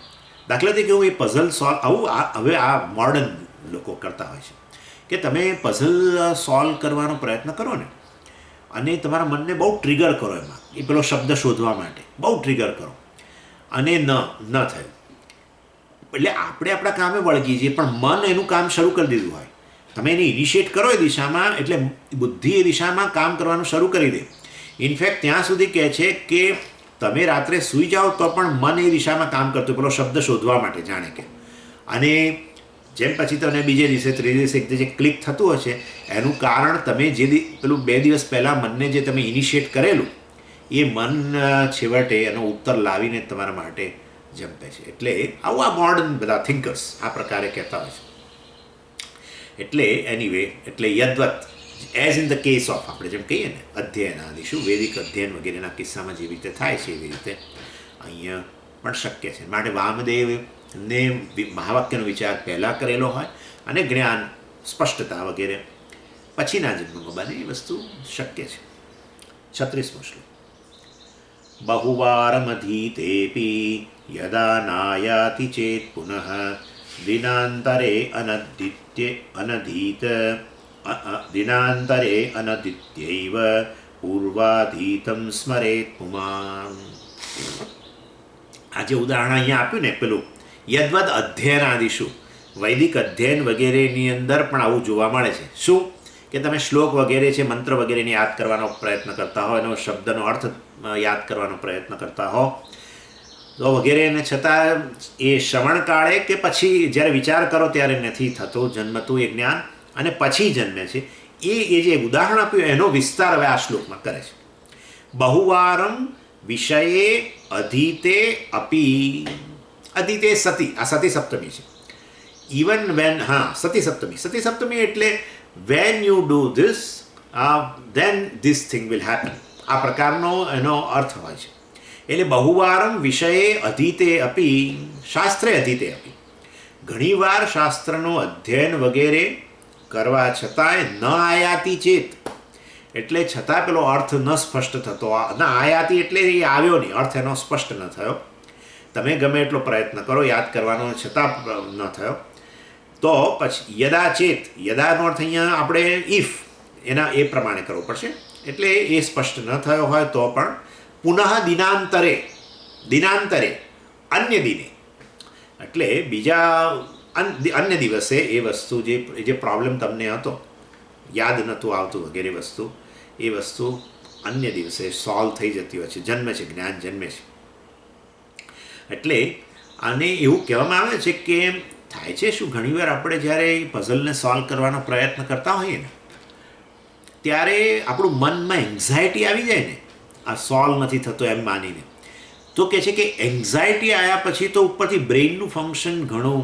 દાખલા તરીકે હું એ પઝલ સોલ્વ આવું હવે આ મોડર્ન લોકો કરતા હોય છે કે તમે પઝલ સોલ્વ કરવાનો પ્રયત્ન કરો ને, અને તમારા મનને બહુ ટ્રિગર કરો એમાં, એ પેલો શબ્દ શોધવા માટે બહુ ટ્રિગર કરો, અને ન થયું. એટલે આપણે આપણા કામે વળગી જઈએ, પણ મન એનું કામ શરૂ કરી દીધું હોય. તમે એને ઇનિશિએટ કરો એ દિશામાં, એટલે બુદ્ધિ એ દિશામાં કામ કરવાનું શરૂ કરી દે. ઇનફેક્ટ ત્યાં સુધી કહે છે કે તમે રાત્રે સૂઈ જાઓ તો પણ મન એ દિશામાં કામ કરતું, પેલો શબ્દ શોધવા માટે જાણે કે. અને જેમ પછી તમને બીજે દિવસે ત્રીજે દિવસે જે ક્લિક થતું હશે, એનું કારણ તમે જે પેલું 2 દિવસ પહેલાં મનને જે તમે ઇનિશિએટ કરેલું, એ મન છેવટે એનો ઉત્તર લાવીને તમારા માટે જંપે છે. એટલે આવું આ મોડર્ન બધા થિંકર્સ આ પ્રકારે કહેતા હોય છે. એટલે એનીવે એટલે યદ્વત as in the case of આપણે જેમ કહીએ ને અધ્યયનાદિશું, વૈદિક અધ્યયન વગેરેના કિસ્સામાં જેવી રીતે થાય છે એવી રીતે અહીંયા પણ શક્ય છે. માટે વામદેવને મહાવાક્યનો વિચાર પહેલાં કરેલો હોય અને જ્ઞાન સ્પષ્ટતા વગેરે પછીના જન્મમાં બને એ વસ્તુ શક્ય છે. 36મો શ્લોક. બહુવારમધીતેપી યદા નાયાતિ ચેત પુનઃ દિનાંતરે અનદિત્યૈવ પૂર્વાધીતમ સ્મરેત પુમાન. આ જે ઉદાહરણ અહીંયા આપ્યું ને પેલું યદ્વદ અધ્યયનાદિશું, વૈદિક અધ્યયન વગેરેની અંદર પણ આવું જોવા મળે છે. શું કે તમે શ્લોક વગેરે છે, મંત્ર વગેરેને યાદ કરવાનો પ્રયત્ન કરતા હો, એનો શબ્દનો અર્થ યાદ કરવાનો પ્રયત્ન કરતા હો, તો વગેરેને છતાં એ શ્રવણ કાળે કે પછી જ્યારે વિચાર કરો ત્યારે નથી થતો જન્મતું એ જ્ઞાન, અને પછી જન્મે છે. એ જે ઉદાહરણ આપ્યું એનો વિસ્તાર હવે આ શ્લોકમાં કરે છે. બહુવારમ વિષયે અધીતે અપી. અધીતે સતી, આ સતી સપ્તમી છે. ઇવન વેન, સતી સપ્તમી એટલે when you do this then this thing will happen. આ પ્રકારનો એનો અર્થ હોય છે. એટલે બહુવારમ વિષયે અધીતે અપી, શાસ્ત્રે અધીતે અપી, ઘણીવાર શાસ્ત્રનું અધ્યયન વગેરે કરવા છતાંય ન આયાતી ચેત, એટલે છતાં પેલો અર્થ ન સ્પષ્ટ થતો. ન આયાતી એટલે એ આવ્યો નહીં, અર્થ એનો સ્પષ્ટ ન થયો. તમે ગમે એટલો પ્રયત્ન કરો યાદ કરવાનો, છતાં ન થયો. તો પછી યદા ચેત, યદાનો અર્થ અહીંયા આપણે ઇફ, એના એ પ્રમાણે કરવું પડશે. એટલે એ સ્પષ્ટ ન થયો હોય તો પણ પુનઃ દિનાંતરે, અન્ય દિને, એટલે બીજા અન્ય દિવસે એ વસ્તુ જે પ્રોબ્લેમ તમને હતો, યાદ નહોતું આવતું વગેરે વસ્તુ, એ વસ્તુ અન્ય દિવસે સોલ્વ થઈ જતી હોય છે, જન્મે છે, જ્ઞાન જન્મે છે. એટલે આને એવું કહેવામાં આવે છે કે થાય છે શું, ઘણીવાર આપણે જ્યારે પઝલને સોલ્વ કરવાનો પ્રયત્ન કરતા હોઈએ ને, ત્યારે આપણું મનમાં એન્ઝાયટી આવી જાય ને, આ સોલ્વ નથી થતો એમ માનીને, તો કહે છે કે એન્ઝાયટી આવ્યા પછી તો ઉપરથી બ્રેઇનનું ફંક્શન ઘણું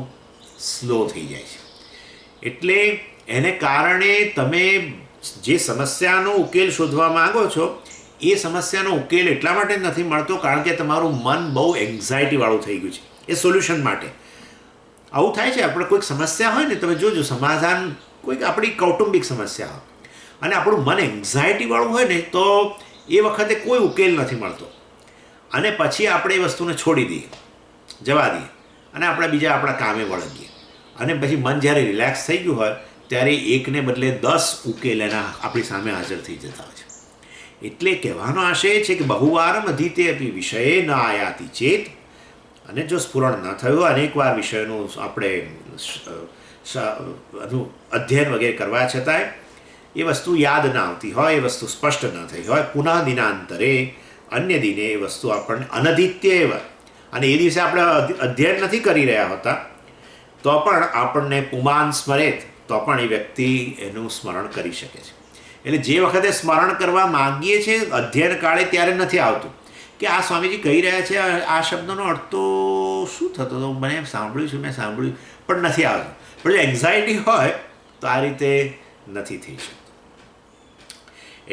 સ્લો થઈ જાય છે. એટલે એને કારણે તમે જે સમસ્યાનો ઉકેલ શોધવા માગો છો, એ સમસ્યાનો ઉકેલ એટલા માટે નથી મળતો કારણ કે તમારું મન બહુ એન્ઝાયટીવાળું થઈ ગયું છે એ સોલ્યુશન માટે. આવું થાય છે. આપણે કોઈક સમસ્યા હોય ને, તમે જોજો, સમાધાન કોઈક આપણી કૌટુંબિક સમસ્યા હોય અને આપણું મન એન્ઝાયટીવાળું હોય ને, તો એ વખતે કોઈ ઉકેલ નથી મળતો અને પછી આપણે એ વસ્તુને છોડી દઈએ, જવા દઈએ અને આપણે બીજા આપણા કામે વળગીએ. અને પછી મન જ્યારે રિલેક્સ થઈ ગયું હોય ત્યારે એકને બદલે 10 ઉકેલ એના આપણી સામે હાજર થઈ જતા હોય છે. એટલે કહેવાનો આશય છે કે બહુવારમ અધીતે અપી વિષયે ન આયાતી ચેત, અને જો સ્ફુરણ ન થયું, અનેકવાર વિષયનું આપણે અધ્યયન વગેરે કરવા છતાંય એ વસ્તુ યાદ ના આવતી હોય, એ વસ્તુ સ્પષ્ટ ન થઈ હોય, પુનઃ દિનાંતરે, અન્ય દિને એ વસ્તુ આપણને અનધિત્ય એવ, અને એ દિવસે આપણે અધ્યયન નથી કરી રહ્યા હોતા તો પણ આપણને પુમાન સ્મરેત, તો પણ એ વ્યક્તિ એનું સ્મરણ કરી શકે છે. એટલે જે વખતે સ્મરણ કરવા માંગીએ છીએ અધ્યયન કાળે, ત્યારે નથી આવતું કે આ સ્વામીજી કહી રહ્યા છે, આ શબ્દનો અર્થ તો શું થતો હતો, મેં સાંભળ્યું, પણ નથી આવતું. પણ જો એન્ઝાયટી હોય તો આ રીતે નથી થઈ શકતું.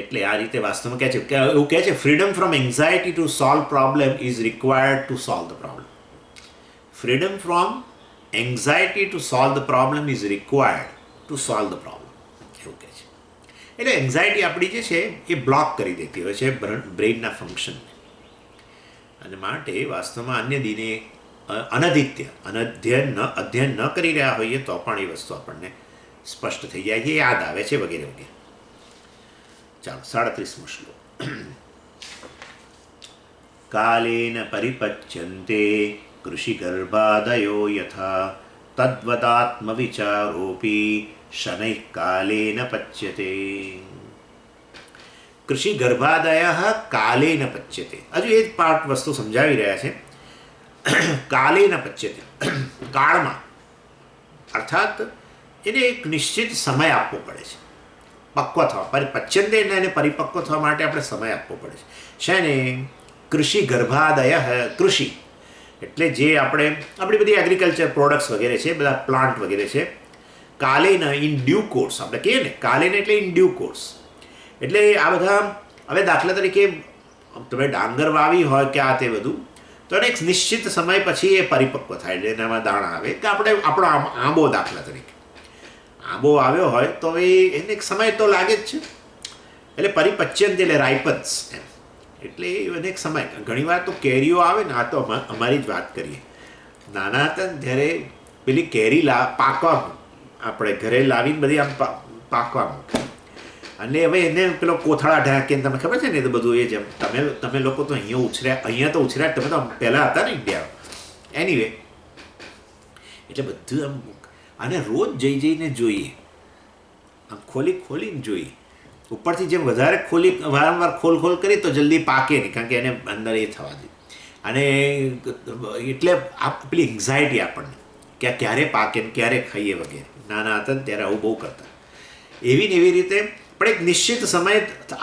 એટલે આ રીતે વાસ્તવમાં કહે છે કે એવું કહે છે, freedom from anxiety to solve problem is required to solve the problem. Freedom from anxiety to solve the problem is required to solve the problem, એવું કહે છે. એટલે એન્ઝાયટી આપણી જે છે એ બ્લોક કરી દેતી હોય છે બ્રેઇનના ફંક્શનને, અને માટે વાસ્તવમાં અન્ય દિને અનધિત્ય, અધ્યયન ન કરી રહ્યા હોઈએ તો પણ એ વસ્તુ આપણને સ્પષ્ટ થઈ જાય છે, યાદ આવે છે વગેરે વગેરે. ચાલો 37મો શ્લોક. કાલેન પરિપચ્યન્તે કૃષિગર્ભાદયો યથા તદ્વદાત્મવિચારોપી શનૈઃ કાલેન પચ્યતે. કૃષિગર્ભાદય કાલેન પચ્યતે. હજુ એ જ પાર્ટ વસ્તુ સમજાવી રહ્યા છે. કાલેન પચ્યતે, કાળમાં, અર્થાત એને એક નિશ્ચિત સમય આપવો પડે છે પક્વ થવા, પરિપચ્યંતે એને પરિપક્વ થવા માટે આપણે સમય આપવો પડે છે. શેને? કૃષિ ગર્ભાદય. કૃષિ એટલે જે આપણી બધી એગ્રીકલ્ચર પ્રોડક્ટ્સ વગેરે છે, બધા પ્લાન્ટ વગેરે છે. કાલેન, ઇન ડ્યુ કોર્સ આપણે કહીએ ને, કાલેન એટલે ઇન ડ્યુ કોર્સ. એટલે આ બધા, હવે દાખલા તરીકે તમે ડાંગર વાવી હોય કે આ તે બધું, તો એને એક નિશ્ચિત સમય પછી એ પરિપક્વ થાય, એટલે એનામાં દાણા આવે. કે આપણો આંબો દાખલા તરીકે, આંબો આવ્યો હોય તો એને એક સમય તો લાગે જ છે. એટલે પરિપચ્યંત એટલે રાઇપન્સ એમ, એટલે એને એક સમય. ઘણીવાર તો કેરીઓ આવે ને, આ તો અમારી જ વાત કરીએ, નાના હતા ને ત્યારે પેલી કેરી પાકવા આપણે ઘરે લાવીને બધી આમ પાકવા મૂકે, અને હવે એને પેલો કોથળા ઢાંકીને, તમને ખબર છે ને, એ તો બધું એ જેમ તમે લોકો તો અહીંયા તો ઉછર્યા, તમે તો પહેલાં હતા ને ઇન્ડિયા. એનીવે, એટલે બધું આમ, અને રોજ જઈને જોઈએ, આમ ખોલીને જોઈએ. ઉપરથી જેમ વધારે વારંવાર ખોલ કરી તો જલ્દી પાકે નહીં, કારણ કે એને અંદર એ થવા દે. અને એટલે પેલી એન્ઝાયટી આપણને કે આ ક્યારે પાકે ને ક્યારે ખાઈએ વગેરે. નાના હતા ને ત્યારે આવું બહુ કરતા. એવી ને એવી રીતે પણ એક નિશ્ચિત સમય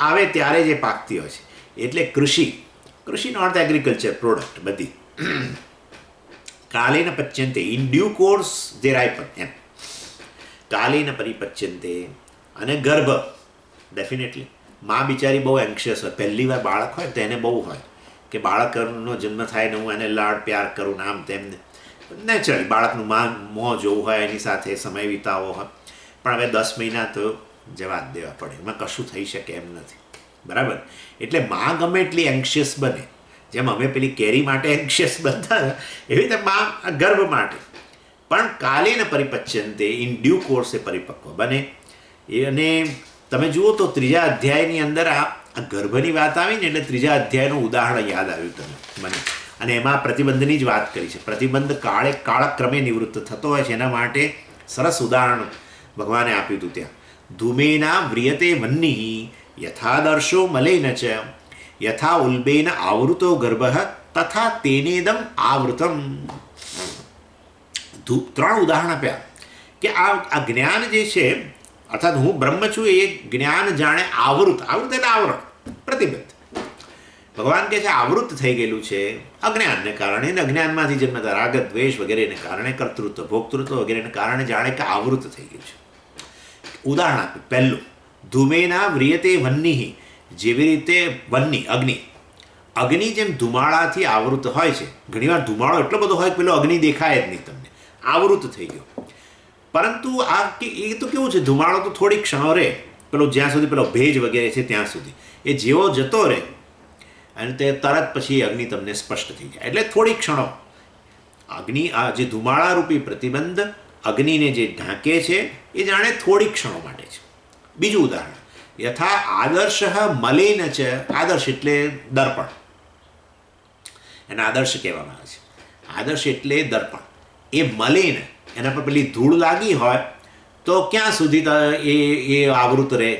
આવે ત્યારે જે પાકતી હોય છે. એટલે કૃષિનો અર્થ એગ્રીકલ્ચર પ્રોડક્ટ બધી કાલેન પચ્યંતે ઇન ડ્યુ કોર્સ દે રાયપન એમ. કાલેન પરિપચ્યંતે. અને ગર્ભ ડેફિનેટલી માં બિચારી બહુ એન્શિયસ હોય. પહેલી વાર બાળક હોય તો એને બહુ હોય કે બાળકનો જન્મ થાય ને હું એને લાડ પ્યાર કરું આમ તેમને નેચરલી બાળકનું મોં જોવું હોય, એની સાથે સમય વિતાવવો હોય. પણ હવે 10 મહિના તો જવા જ દેવા પડે, એમાં કશું થઈ શકે એમ નથી. બરાબર? એટલે માં ગમે એટલી એન્શિયસ બને, જેમ અમે પેલી કેરી માટે એન્શિયસ બનતા એવી રીતે માં ગર્ભ માટે પણ કાલેન પરિપચ્યંતે ઇન ડ્યુ કોર્સે પરિપક્વ બને. અને તમે જુઓ તો 3જા અધ્યાયની અંદર આ ગર્ભની વાત આવી ને એટલે 3જા અધ્યાયનું ઉદાહરણ યાદ આવ્યું મને. અને એમાં પ્રતિબંધની જ વાત કરી છે. પ્રતિબંધ કાળક્રમે નિવૃત્ત થતો હોય છે, એના માટે સરસ ઉદાહરણ ભગવાને આપ્યું હતું ત્યાં. ધૂમેના વ્રિયતે વન્નિ યથાદર્શો મલેન ચ યથા ઉલ્બેન આવૃતો ગર્ભ તથા તેનેદમ આવૃતમ. 3 ઉદાહરણ આપ્યા કે આ જ્ઞાન જે છે, અર્થાત હું બ્રહ્મ છું એ જ્ઞાન જાણે આવૃત એટલે આવરણ, પ્રતિબંધ. ભગવાન કહે છે આવૃત થઈ ગયેલું છે અજ્ઞાનને કારણે, ને અજ્ઞાનમાંથી જન્મતા રાગ દ્વેષ વગેરેને કારણે, કર્તૃત્વ ભોક્તૃત્વ વગેરેને કારણે જાણે કે આવૃત થઈ ગયું છે. ઉદાહરણ આપ્યું. પહેલું, ધૂમેના વ્રિયતે વન્નિ. જેવી રીતે વન્નિ અગ્નિ જેમ ધુમાડાથી આવૃત હોય છે. ઘણીવાર ધુમાડો એટલો બધો હોય કે પેલો અગ્નિ દેખાય જ નહીં તમને, આવૃત થઈ ગયો. પરંતુ એ તો કેવું છે, ધુમાડો તો થોડી ક્ષણો રહે, પેલો જ્યાં સુધી પેલો ભેજ વગેરે છે ત્યાં સુધી. એ જેવો જતો રહે અને તે તરત પછી અગ્નિ તમને સ્પષ્ટ થઈ જાય. એટલે થોડી ક્ષણો અગ્નિ, આ જે ધુમાડારૂપી પ્રતિબંધ અગ્નિને જે ઢાંકે છે એ જાણે થોડી ક્ષણો માટે છે. બીજું ઉદાહરણ, યથા આદર્શ મલેન છે. આદર્શ એટલે દર્પણ, એને આદર્શ કહેવામાં આવે છે. આદર્શ એટલે દર્પણ. એ મલેન, એના પર પેલી ધૂળ લાગી હોય તો ક્યાં સુધી એ આવૃત રહે?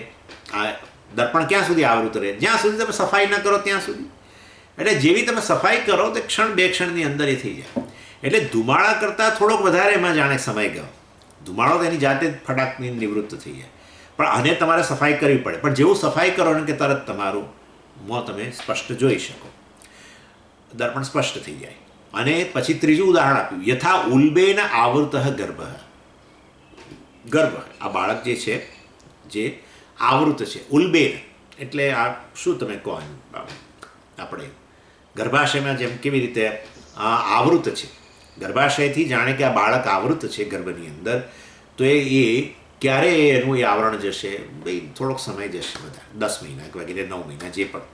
દર્પણ ક્યાં સુધી આવૃત રહે? જ્યાં સુધી તમે સફાઈ ન કરો ત્યાં સુધી. એટલે જેવી તમે સફાઈ કરો તો ક્ષણ 2 ક્ષણની અંદર એ થઈ જાય. એટલે ધુમાડા કરતાં થોડોક વધારે એમાં જાણે સમય ગયો. ધુમાડો તો એની જાતે જ ફટાકની નિવૃત્ત થઈ જાય, પણ આને તમારે સફાઈ કરવી પડે. પણ જેવું સફાઈ કરો ને કે તરત તમારું મોં તમે સ્પષ્ટ જોઈ શકો, દર્પણ સ્પષ્ટ થઈ જાય. અને પછી 3જું ઉદાહરણ આપ્યું, યથા ઉલ્બેન આવૃત ગર્ભ. આ બાળક જે છે જે આવૃત છે. ઉલ્બેન એટલે આ શું તમે કહો, આપણે ગર્ભાશયમાં જેમ કેવી રીતે આવૃત છે, ગર્ભાશયથી જાણે કે આ બાળક આવૃત છે ગર્ભની અંદર, તો એ ક્યારે એનું એ આવરણ જશે? ભાઈ થોડોક સમય જશે, બધા 10 મહિના વગેરે 9 મહિના જે પણ.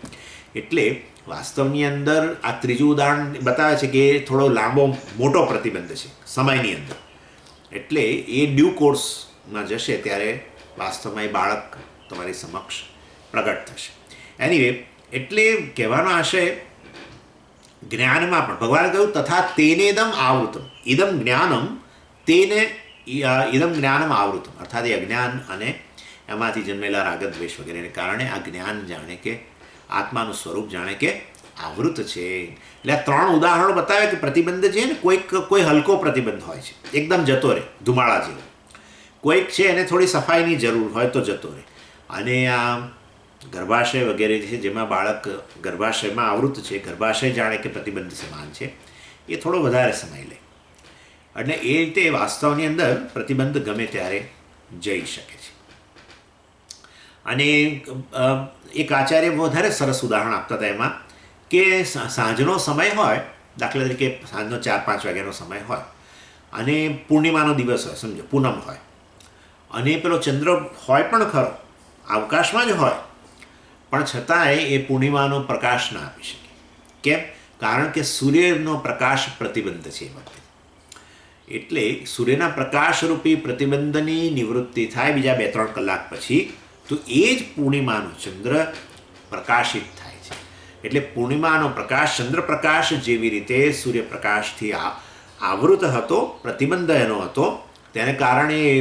એટલે વાસ્તવની અંદર આ 3જું ઉદાહરણ બતાવે છે કે એ થોડો લાંબો મોટો પ્રતિબંધ છે સમયની અંદર. એટલે એ ડ્યુ કોર્સમાં જશે ત્યારે વાસ્તવમાં એ બાળક તમારી સમક્ષ પ્રગટ થશે. એનીવે, એટલે કહેવાનો આશય જ્ઞાનમાં પણ ભગવાને કહ્યું તથા તેનેદમ આવૃતમ. ઇદમ જ્ઞાનમ આવૃતમ. અર્થાત એ અજ્ઞાન અને એમાંથી જન્મેલા રાગદ્વેષ વગેરેને કારણે આ જ્ઞાન જાણે કે આત્માનું સ્વરૂપ જાણે કે આવૃત છે. એટલે આ 3 ઉદાહરણો બતાવે કે પ્રતિબંધ છે ને કોઈ હલકો પ્રતિબંધ હોય છે, એકદમ જતો રહે ધુમાડા જેવો. કોઈક છે એને થોડી સફાઈની જરૂર હોય તો જતો રહે. અને આ ગર્ભાશય વગેરે છે જેમાં બાળક ગર્ભાશયમાં આવૃત છે, ગર્ભાશય જાણે કે પ્રતિબંધ સમાન છે, એ થોડો વધારે સમય લે. એટલે એ રીતે વાસ્તવની અંદર પ્રતિબંધ ગમે ત્યારે જઈ શકે છે. અને એક આચાર્ય વધારે સરસ ઉદાહરણ આપતા હતા એમાં કે સાંજનો સમય હોય, દાખલા તરીકે સાંજનો 4-5 વાગ્યાનો સમય હોય અને પૂર્ણિમાનો દિવસ હોય, સમજો પૂનમ હોય, અને પેલો ચંદ્ર હોય પણ ખરો, અવકાશમાં જ હોય, પણ છતાંય એ પૂર્ણિમાનો પ્રકાશ ના આપી શકે. કેમ? કારણ કે સૂર્યનો પ્રકાશ પ્રતિબંધ છે એ વખતે. એટલે સૂર્યના પ્રકાશરૂપી પ્રતિબંધની નિવૃત્તિ થાય બીજા 2-3 કલાક પછી, તો એ જ પૂર્ણિમાનો ચંદ્ર પ્રકાશિત થાય છે. એટલે પૂર્ણિમાનો પ્રકાશ, ચંદ્રપ્રકાશ જેવી રીતે સૂર્યપ્રકાશથી આવૃત હતો, પ્રતિબંધ એનો હતો, તેને કારણે એ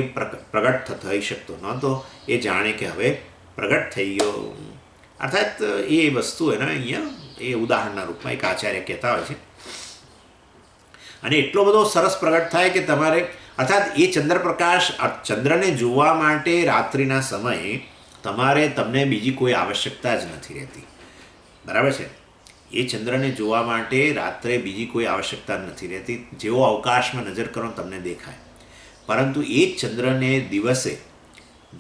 પ્રગટ થઈ શકતો નહોતો. એ જાણે કે હવે પ્રગટ થઈ ગયો, અર્થાત એ વસ્તુ એને અહીંયા એ ઉદાહરણના રૂપમાં એક આચાર્ય કહેતા હોય છે. અને એટલો બધો સરસ પ્રગટ થાય કે તમારે, અર્થાત એ ચંદ્રપ્રકાશ, ચંદ્રને જોવા માટે રાત્રિના સમયે તમને બીજી કોઈ આવશ્યકતા જ નથી રહેતી. બરાબર છે? એ ચંદ્રને જોવા માટે રાત્રે બીજી કોઈ આવશ્યકતા નથી રહેતી. જેવો અવકાશમાં નજર કરો તમને દેખાય. પરંતુ એ જ ચંદ્રને દિવસે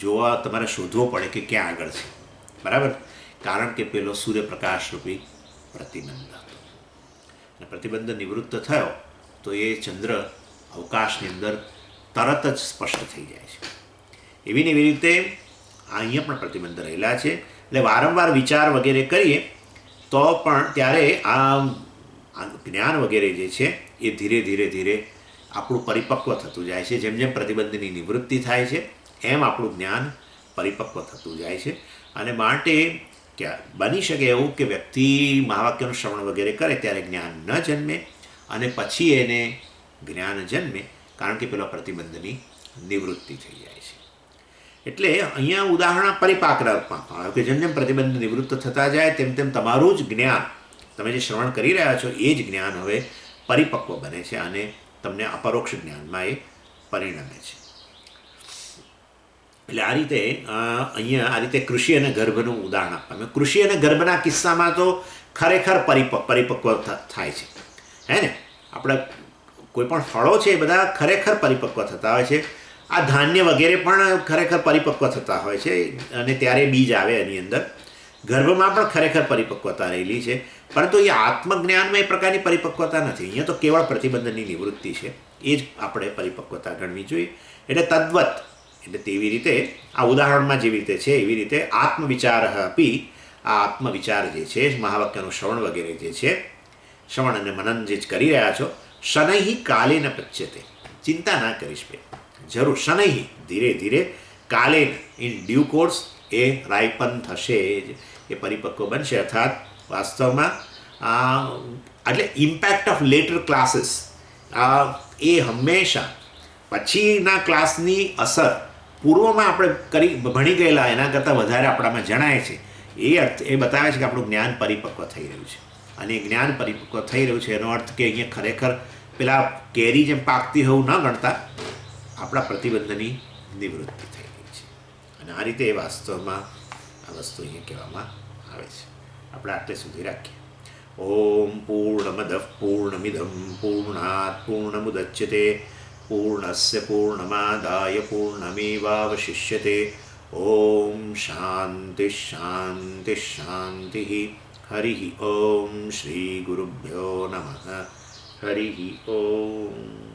જોવા તમારે શોધવો પડે કે ક્યાં આગળ છે. બરાબર? કારણ કે પેલો સૂર્યપ્રકાશ રૂપી પ્રતિબંધ હતો. અને પ્રતિબંધ નિવૃત્ત થયો તો એ ચંદ્ર અવકાશની અંદર તરત જ સ્પષ્ટ થઈ જાય છે. એવી ને એવી રીતે અહીંયા પણ પ્રતિબંધ રહેલા છે. એટલે વારંવાર વિચાર વગેરે કરીએ તો પણ ત્યારે આ જ્ઞાન વગેરે જે છે એ ધીરે ધીરે ધીરે આપણું પરિપક્વ થતું જાય છે. જેમ જેમ પ્રતિબંધની નિવૃત્તિ થાય છે એમ આપણું જ્ઞાન પરિપક્વ થતું જાય છે. અને માટે બની શકે એવું કે વ્યક્તિ મહાવાક્યનું શ્રવણ વગેરે કરે ત્યારે જ્ઞાન ન જન્મે અને પછી એને જ્ઞાન જન્મે, કારણ કે પેલા પ્રતિબંધની નિવૃત્તિ થઈ જાય છે. એટલે અહીંયા ઉદાહરણ પરિપાકના રૂપમાં આવે કે જેમ જેમ પ્રતિબંધ નિવૃત્ત થતા જાય તેમ તેમ તમારું જ જ્ઞાન, તમે જે શ્રવણ કરી રહ્યા છો એ જ જ્ઞાન હવે પરિપક્વ બને છે અને તમને અપરોક્ષ જ્ઞાનમાં એ પરિણમે છે. એટલે આ રીતે અહીંયા આ રીતે કૃષિ અને ગર્ભનું ઉદાહરણ આપવામાં. કૃષિ અને ગર્ભના કિસ્સામાં તો ખરેખર પરિપક્વ થાય છે. હે ને? આપણે કોઈ પણ ફળો છે એ બધા ખરેખર પરિપક્વ થતા હોય છે. આ ધાન્ય વગેરે પણ ખરેખર પરિપક્વ થતા હોય છે અને ત્યારે બીજ આવે એની અંદર. ગર્ભમાં પણ ખરેખર પરિપક્વતા રહેલી છે, પરંતુ એ આત્મજ્ઞાનમાં એ પ્રકારની પરિપક્વતા નથી. અહીંયા તો કેવળ પ્રતિબંધની નિવૃત્તિ છે, એ જ આપણે પરિપક્વતા ગણવી જોઈએ. એટલે તદ્વત, એટલે તેવી રીતે આ ઉદાહરણમાં જેવી રીતે છે એવી રીતે આત્મવિચાર આપી, આ આત્મવિચાર જે છે મહાવાક્યનું શ્રવણ વગેરે જે છે, શ્રવણ અને મનન જે કરી રહ્યા છો, શનૈ કાલે ન પચ્યતે, ચિંતા ના કરીશ ભાઈ, જરૂર શનૈ, ધીરે ધીરે, કાલે ઇન ડ્યુ કોર્સ એ રાયપન થશે જ, એ પરિપક્વ બનશે. અર્થાત વાસ્તવમાં એટલે ઇમ્પેક્ટ ઓફ લેટર ક્લાસીસ એ હંમેશા પછીના ક્લાસની અસર પૂર્વમાં આપણે ભણી ગયેલા એના કરતાં વધારે આપણામાં જણાય છે. એ બતાવે છે કે આપણું જ્ઞાન પરિપક્વ થઈ રહ્યું છે. અને જ્ઞાન પરિપક્વ થઈ રહ્યું છે એનો અર્થ કે અહીંયા ખરેખર પેલા કેરી જેમ પાકતી હોવું ન ગણતા આપણા પ્રતિબંધની નિવૃત્તિ થઈ ગઈ છે. અને આ રીતે એ વાસ્તવમાં આ વસ્તુ અહીંયા કહેવામાં આવે છે. આપણે આટલે સુધી રાખીએ. ઓમ પૂર્ણમદ પૂર્ણમિદમ પૂર્ણાત પૂર્ણમુદચ્યતે પૂર્ણસ્ય પૂર્ણમાદાય પૂર્ણમેવાવશિષ્યતે. ઓમ શાંતિ શાંતિ શાંતિ. હરિ ઓમ શ્રી ગુરુભ્યો નમઃ. હરિ ઓમ.